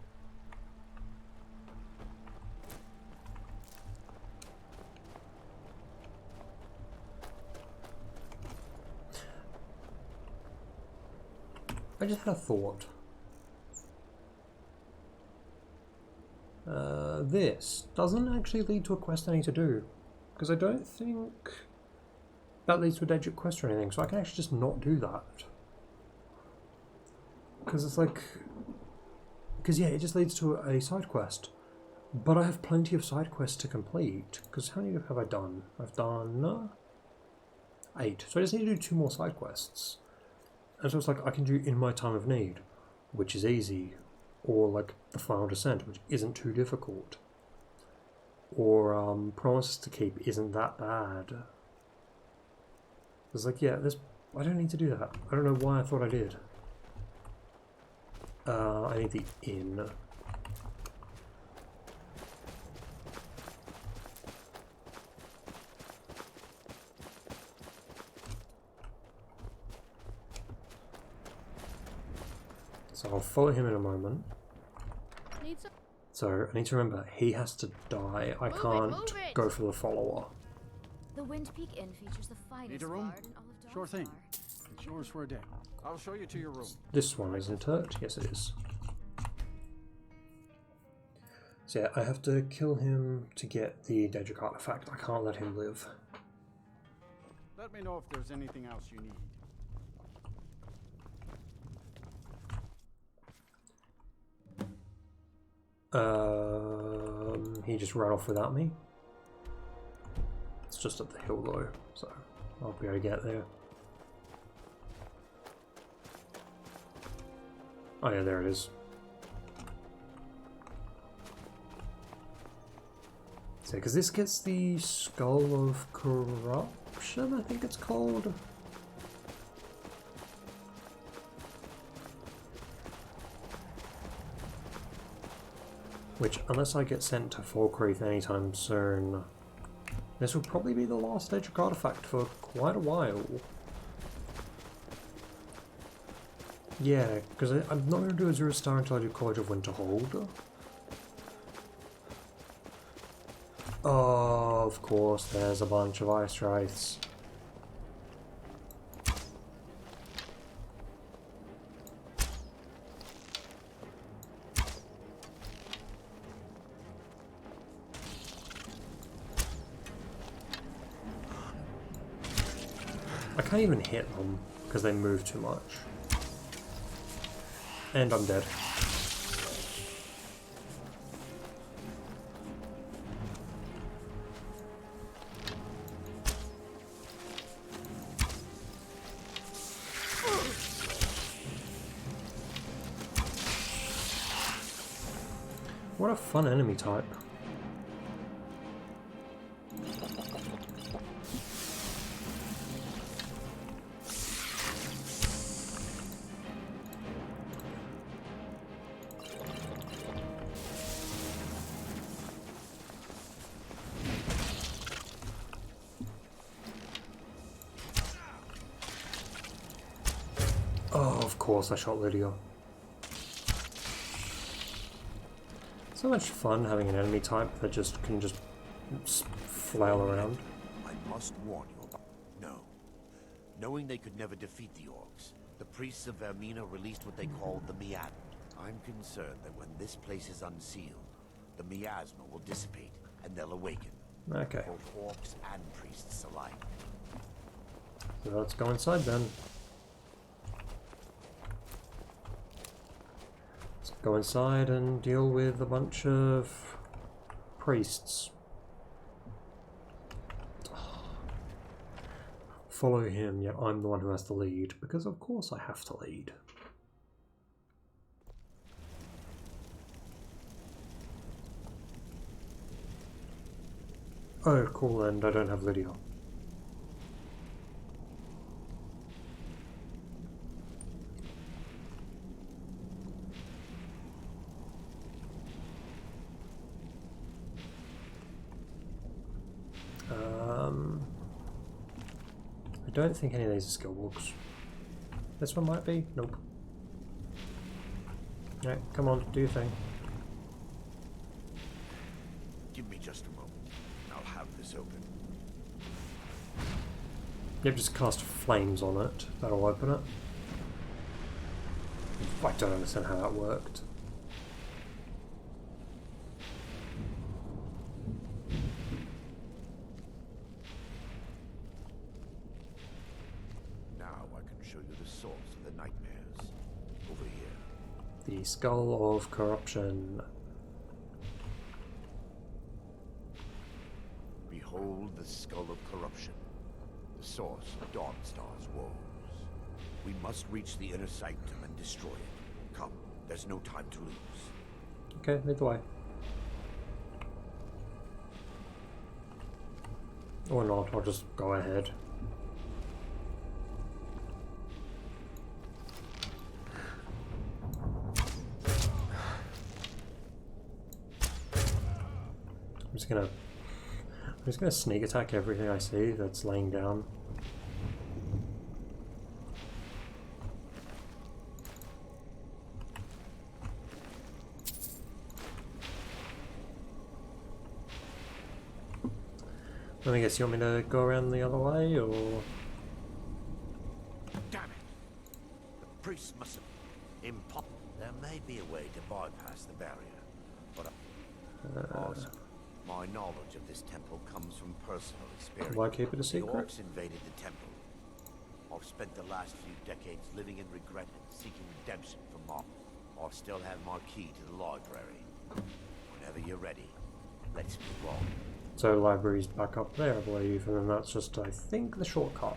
I just had a thought. This doesn't actually lead to a quest I need to do, because I don't think that leads to a Daedric quest or anything, so I can actually just not do that. Because it's like... because yeah, it just leads to a side quest. But I have plenty of side quests to complete, because how many have I done? I've done 8, so I just need to do 2 more side quests. And so it's like I can do In My Time of Need, which is easy, or like The Final Descent, which isn't too difficult, or Promises to Keep isn't that bad. It's like, yeah, this, I don't need to do that. I don't know why I thought I did. I need the inn. So I'll follow him in a moment. So I need to remember, he has to die. I can't go for the follower. The Wind Peak Inn features the finest Need a room? bard in all of Sure thing. Darkstar. It's yours for a day. I'll show you to your room. This one, isn't it? Yes, it is. So yeah, I have to kill him to get the Daedric artifact. I can't let him live. Let me know if there's anything else you need. He just ran off without me. It's just up the hill though, so I'll be able to get there. Oh yeah, there it is. So, because this gets the Skull of Corruption, I think it's called. Which, unless I get sent to Falkreath anytime soon, this will probably be the last Daedric artifact for quite a while. Yeah, because I'm not going to do a 0 star until I do College of Winterhold. Oh, of course, there's a bunch of ice wraiths. I can't even hit them because they move too much. And I'm dead. What a fun enemy type. course I shot Lydia. So much fun having an enemy type that just can just flail around. I must warn you about... No. Knowing they could never defeat the orcs, the priests of Vermina released what they called the miasma. I'm concerned that when this place is unsealed, the miasma will dissipate and they'll awaken. Okay. Both orcs and priests alike. So let's go inside then. Let's go inside and deal with a bunch of priests. Follow him, yeah, I'm the one who has to lead, because of course I have to lead. Oh, cool, and I don't have Lydia. I don't think any of these are skill books. This one might be? Nope. Alright, come on, do your thing. Give me just a moment, and I'll have this open. Yep, just cast flames on it. That'll open it. I don't understand how that worked. Show you the source of the nightmares. Over here. The Skull of Corruption. Behold the Skull of Corruption. The source of Dawnstar's woes. We must reach the inner sanctum and destroy it. Come, there's no time to lose. Okay, lead the way. Or not, I'll just go ahead. I'm just gonna sneak attack everything I see that's laying down. Let me guess, you want me to go around the other way, or...? Damn it! The priests must have... There may be a way to bypass the barrier, but... Also, my knowledge of this temple comes from personal experience. Why keep it a secret? The orcs invaded the temple. I've spent the last few decades living in regret and seeking redemption from Mark. I still have my key to the library. Whenever you're ready, let's move on. So the library's back up there, I believe, and then that's just, I think, the shortcut.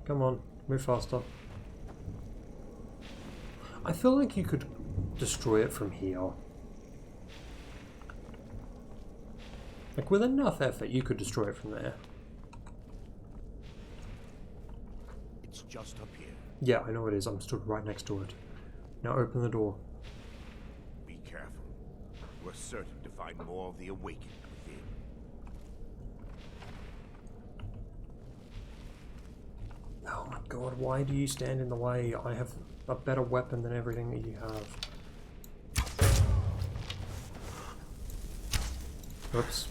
Come on, move faster. I feel like you could destroy it from here. Like, with enough effort, you could destroy it from there. It's just up here. Yeah, I know it is. I'm stood right next to it. Now open the door. Be careful. We're certain to find more of the awakened within. Oh my god, why do you stand in the way? I have a better weapon than everything that you have. Oops.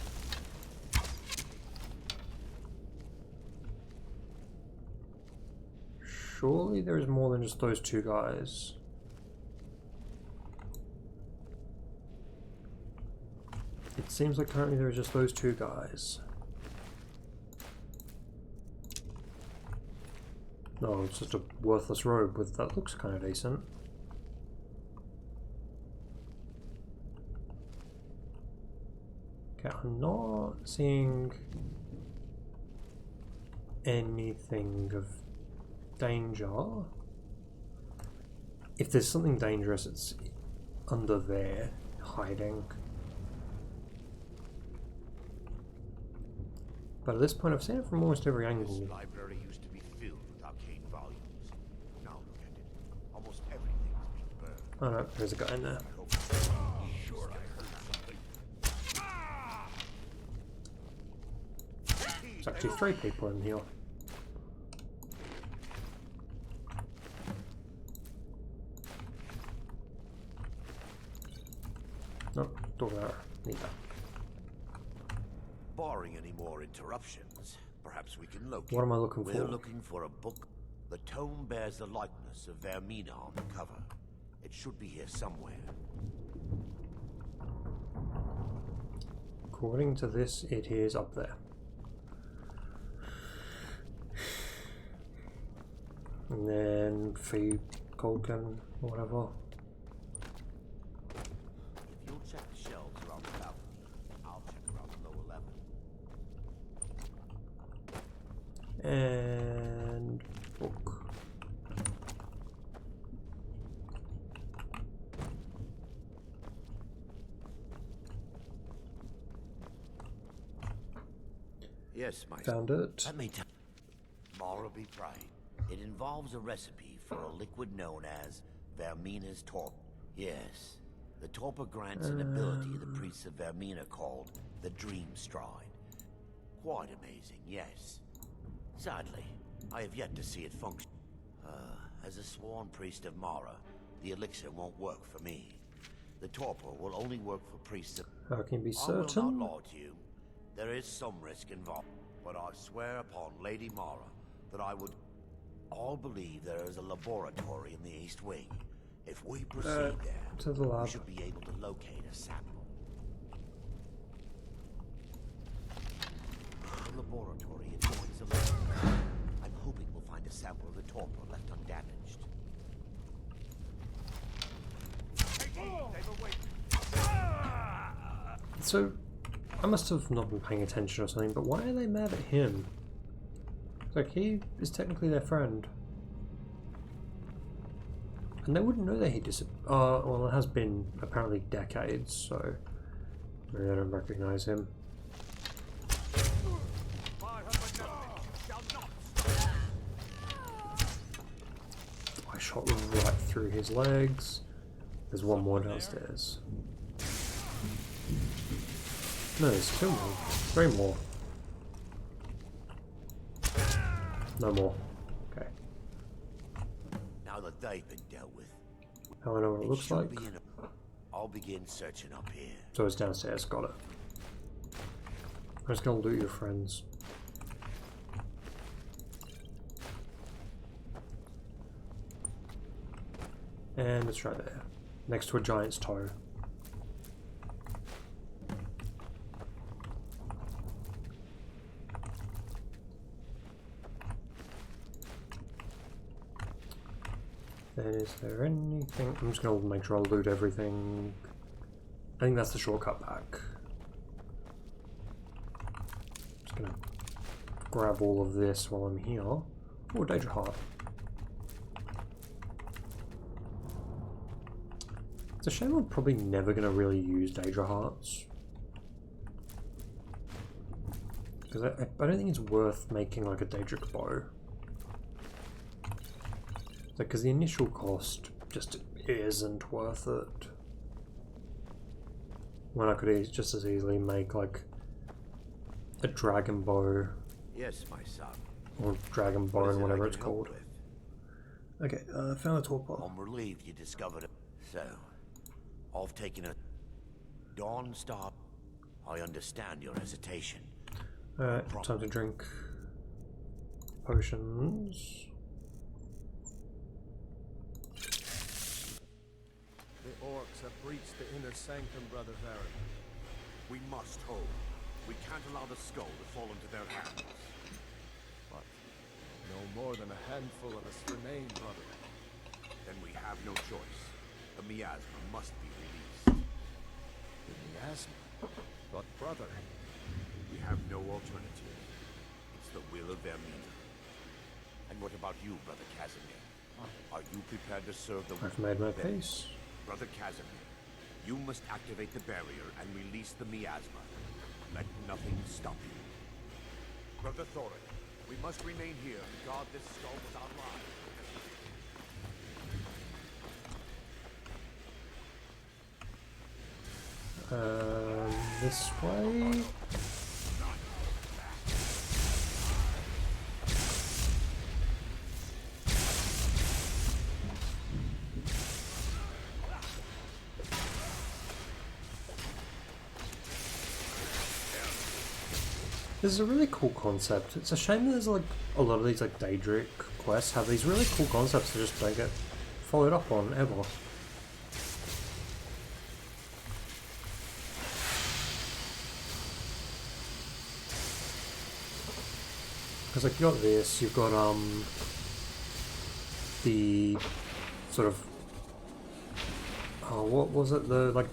Surely there's more than just those two guys. It seems like currently there are just those two guys. No, it's just a worthless robe with that looks kind of decent. Okay, I'm not seeing anything of danger. If there's something dangerous, it's under there, hiding. But at this point, I've seen it from almost every angle. This library used to be filled with arcane volumes. Now look at it. Almost everything has been burned. Oh no, there's a guy in there. Sure, I heard something. There's actually 3 people in here. Barring any more interruptions, perhaps we can locate. What am I looking We're for? looking for a book. The tome bears the likeness of Vermina on the cover. It should be here somewhere. According to this, it is up there. And then feed Colgan or whatever. If you'll check the shelves around the balcony, I'll check around the lower level. And book. Yes, my Found it. Let me tell Mara be right. It involves a recipe for a liquid known as Vermina's torpor. Yes, the torpor grants an ability the priests of Vermina called the Dream Stride. Quite amazing, yes. Sadly, I have yet to see it function. As a sworn priest of Mara, the elixir won't work for me. The torpor will only work for priests of... How can you be I will certain? not lie to you. There is some risk involved, but I swear upon Lady Mara that I would... all believe there is a laboratory in the East Wing. If we proceed there, to the lab. we should be able to locate a sample. The laboratory adjoins the lab. I'm hoping we'll find a sample of the torpor left undamaged. So, I must have not been paying attention or something, but why are they mad at him? Like, he is technically their friend. And they wouldn't know that he disappeared. Well, it has been apparently decades, so maybe they don't recognize him. I shot right through his legs. There's one more downstairs. No, there's two more. Three more. No more. Okay. Now that they've been dealt with, Now I know what it looks like. I'll begin searching up here. So it's downstairs, got it. I'm just gonna loot your friends. And it's right there. Next to a giant's toe. Then is there anything? I'm just gonna make sure I loot everything. I think that's the shortcut back. Just gonna grab all of this while I'm here. Oh, Daedra Heart. It's a shame I'm probably never gonna really use Daedra Hearts. Because I don't think it's worth making like a Daedric bow. Because the initial cost just isn't worth it. When I could just as easily make like a dragon bow. Yes, my son. Or dragon bone, whatever it's called. Okay, found a torpor. I'm relieved you discovered it. So, I've taken a Dawn Star. I understand your hesitation. Alright, time to drink potions. The orcs have breached the inner sanctum, Brother Varric. We must hold. We can't allow the skull to fall into their hands. But no more than a handful of us remain, brother. Then we have no choice. The miasma must be released. The miasma? But brother... We have no alternative. It's the will of Vermina. And what about you, Brother Casimir? Are you prepared to serve the... I've made my peace. Brother Casimir, you must activate the barrier and release the miasma. Let nothing stop you. Brother Thorin, we must remain here and guard this skull without lies. This way? This is a really cool concept. It's a shame that there's like a lot of these like Daedric quests have these really cool concepts that just don't get followed up on ever. Because like you got this, you've got the sort of what was it, the like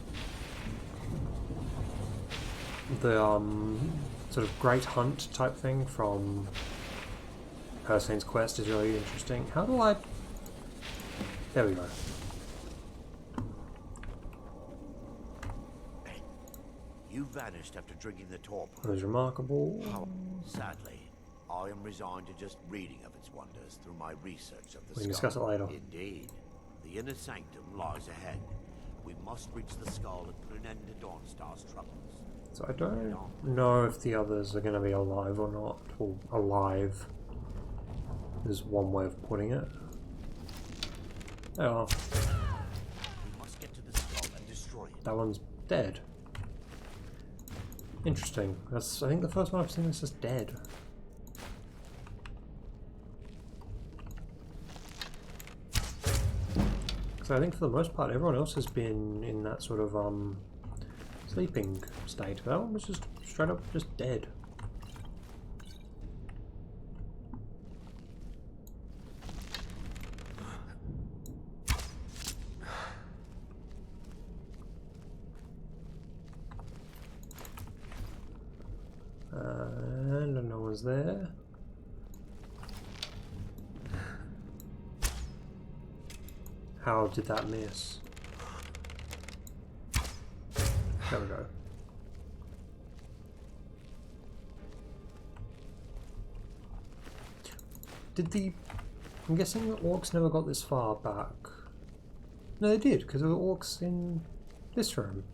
the sort of Great Hunt type thing from Hersane's quest is really interesting. How do I... There we go. You vanished after drinking the torpor. That was remarkable. Sadly, I am resigned to just reading of its wonders through my research of the We can discuss it later. Indeed. The inner sanctum lies ahead. We must reach the skull and put an end to Dawnstar's troubles. So I don't know if the others are going to be alive or not. Or alive is one way of putting it. They are. We must get to the skull and destroy it. That one's dead. Interesting. That's, I think, the first one I've seen that's just dead. So I think for the most part everyone else has been in that sort of sleeping state. That one was just straight up just dead. And no one's there. How did that miss? There we go. Did the... I'm guessing the orcs never got this far back. No, they did, because there were orcs in this room.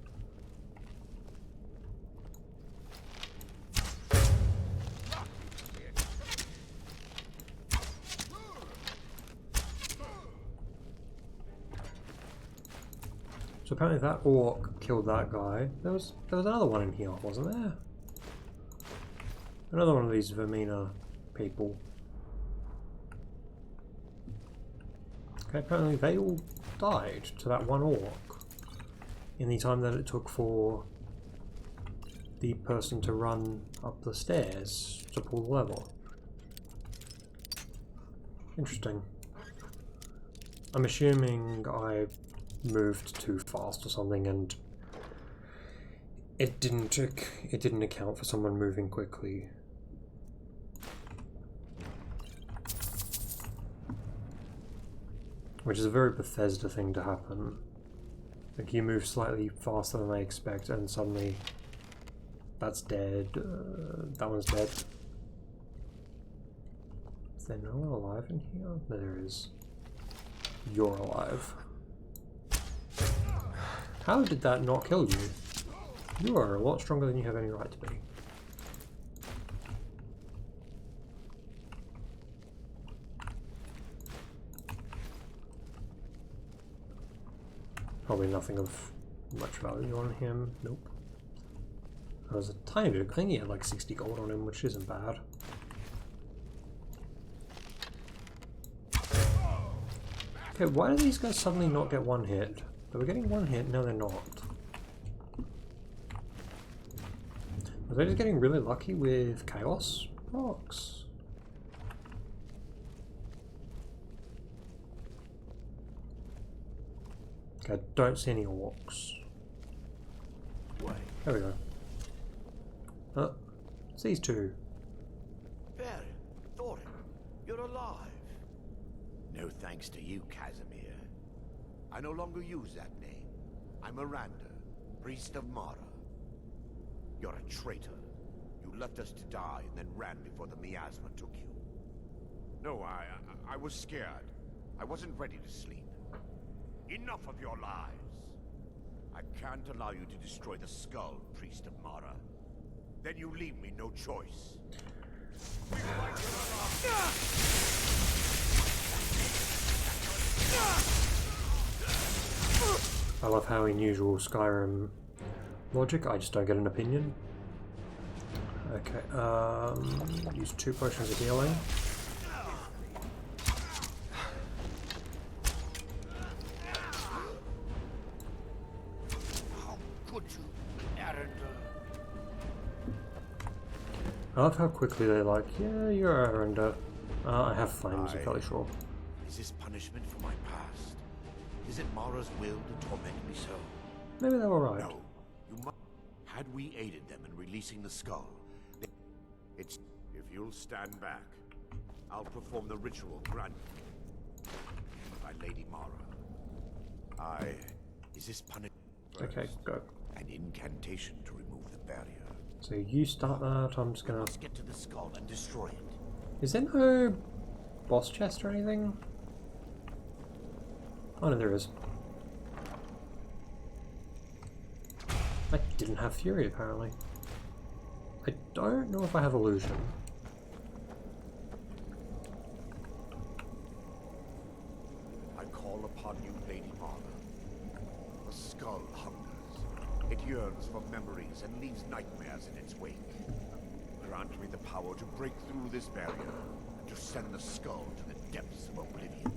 So apparently that orc killed that guy. There was another one in here, wasn't there? Another one of these Vermina people. Okay, apparently they all died to that one orc in the time that it took for the person to run up the stairs to pull the lever. Interesting. I'm assuming I moved too fast or something and it didn't account for someone moving quickly. Which is a very Bethesda thing to happen. Like you move slightly faster than I expect and suddenly that's dead, that one's dead. Is there no one alive in here? No, there is. You're alive. How did that not kill you? You are a lot stronger than you have any right to be. Probably nothing of much value on him. Nope. There was a tiny bit. I think he had like 60 gold on him, which isn't bad. Okay, why do these guys suddenly not get one hit? They were getting one hit, now they're not. Are they just getting really lucky with chaos rocks? Okay, I don't see any orcs. There we go. Oh, it's these two. Baron, Thorin, you're alive. No thanks to you, Casimir. I no longer use that name. I'm Miranda, priest of Mara. You're a traitor. You left us to die and then ran before the miasma took you. No, I was scared. I wasn't ready to sleep. Enough of your lies. I can't allow you to destroy the skull, priest of Mara. Then you leave me no choice. I love how in usual Skyrim logic, I just don't get an opinion. Okay, use 2 potions of healing. I love how quickly they're like, yeah, you're Arender. I have flames, I'm fairly sure. Is this punishment for my past? Is it Mara's will to torment me so? Maybe they were right. No, you must. Had we aided them in releasing the skull, it's. If you'll stand back, I'll perform the ritual granted by Lady Mara. Is this punishment? Okay, go. An incantation to remove the barrier. So you start that, I'm just gonna... Let's get to the skull and destroy it. Is there no boss chest or anything? Oh no, there is. I didn't have Fury apparently. I don't know if I have Illusion. I call upon you, Lady Mara. The skull hungers. It yearns for memories and leaves nightmares in its wake. Grant me the power to break through this barrier and to send the skull to the depths of oblivion.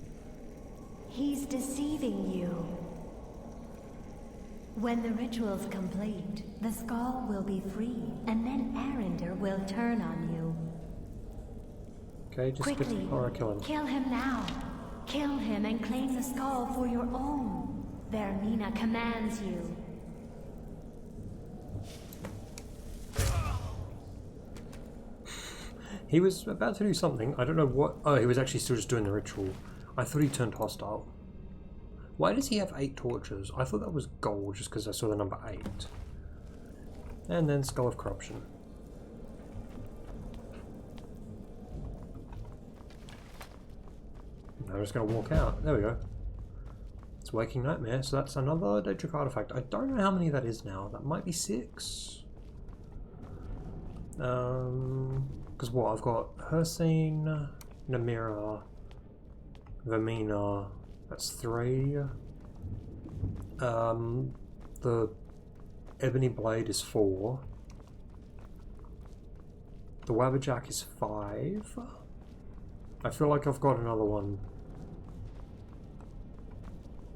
He's deceiving you. When the ritual's complete, the skull will be free, and then Arender will turn on you. Okay, just Quickly, kill him. Kill him now. Kill him and claim the skull for your own. Vermina commands you. He was about to do something. I don't know what. Oh, he was actually still just doing the ritual. I thought he turned hostile. Why does he have 8 torches? I thought that was gold just because I saw the number 8. And then Skull of Corruption. Now I'm just going to walk out. There we go. It's Waking Nightmare, so that's another Daedric artifact. I don't know how many that is now. That might be 6. Because what? I've got Hircine, Namira, Vermina. That's 3. The Ebony Blade is 4. The Wabberjack is 5. I feel like I've got another one.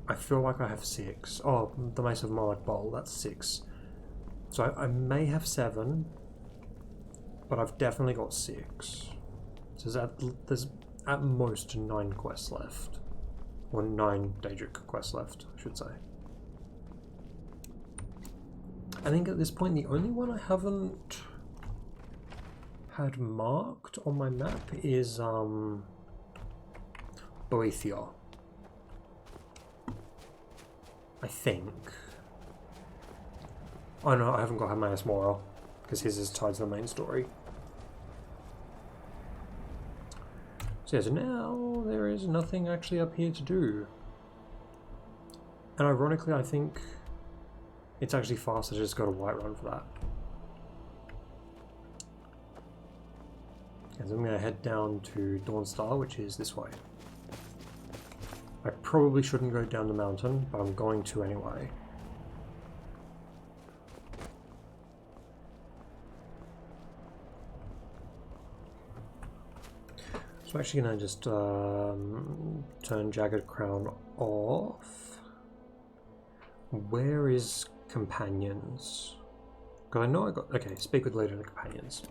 I feel like I have 6. Oh, the Mace of Moloch Bowl, that's 6. So I may have 7, but I've definitely got 6. So there's at most 9 quests left. Or 9 Daedric quests left, I should say. I think at this point the only one I haven't had marked on my map is Boethia. I think. Oh no, I haven't got Hermaeus Mora, because his is tied to the main story. So yeah, so now there is nothing actually up here to do. And ironically, I think it's actually faster to just go to Whiterun for that. And so I'm going to head down to Dawnstar, which is this way. I probably shouldn't go down the mountain, but I'm going to anyway. So I'm actually going to just turn Jagged Crown off. Where is Companions? Because I know I got... Okay, speak with Leader of the Companions.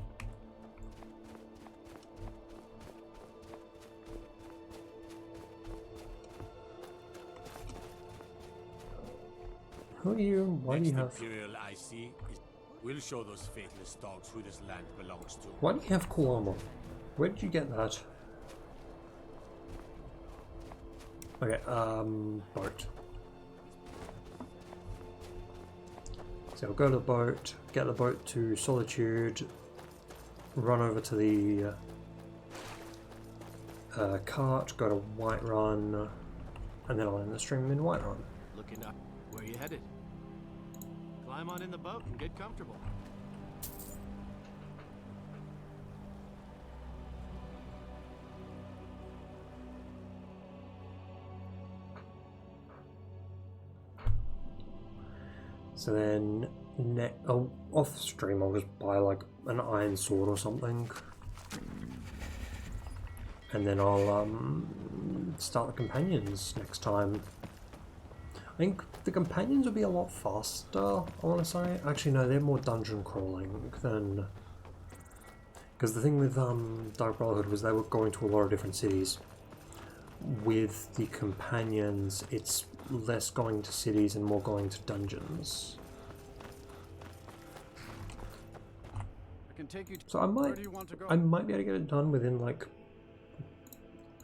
Who are you? Why do you have... Imperial I see is we'll show those faithless dogs who this land belongs to. Why do you have cool armor? Where did you get that? Okay, boat. So we'll go to the boat, get the boat to Solitude, run over to the cart, go to Whiterun, and then I'll end the stream in Whiterun. Looking up. Where are you headed? Climb on in the boat and get comfortable. So then off stream I'll just buy like an iron sword or something, and then I'll start the companions next time. I think the companions will be a lot faster, I want to say. Actually no, they're more dungeon crawling than... Because the thing with Dark Brotherhood was they were going to a lot of different cities. With the companions, it's less going to cities and more going to dungeons. I can take you to So I might, where do you want to go? be able to get it done within like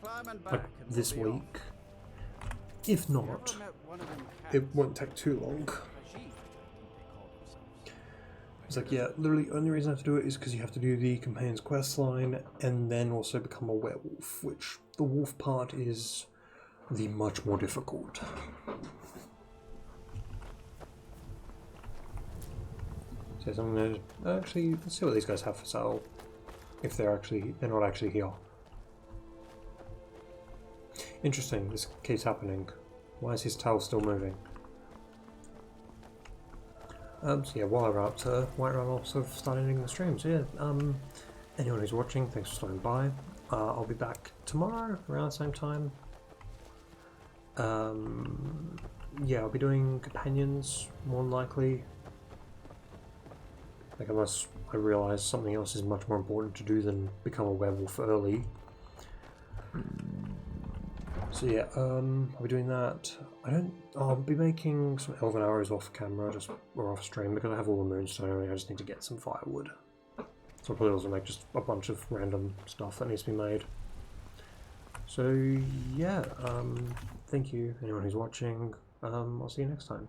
Climb and back and we'll this be week. off. If You not, ever met one of them it cats? won't take too long. It's like, yeah, literally the only reason I have to do it is because you have to do the companion's quest line and then also become a werewolf, which the wolf part is the much more difficult. So I'm gonna actually let's see what these guys have for sale. If they're not actually here. Interesting, this keeps happening. Why is his tail still moving? So yeah, while we're up to Whiterun, I'll sort of start ending the stream. So yeah, anyone who's watching, thanks for stopping by. I'll be back tomorrow around the same time. Yeah, I'll be doing companions more than likely. Like unless I realise something else is much more important to do than become a werewolf early. So yeah, I'll be doing that. I'll be making some elven arrows off camera, or off stream, because I have all the moonstone. I just need to get some firewood. So I'll probably also make just a bunch of random stuff that needs to be made. So yeah, thank you anyone who's watching. I'll see you next time.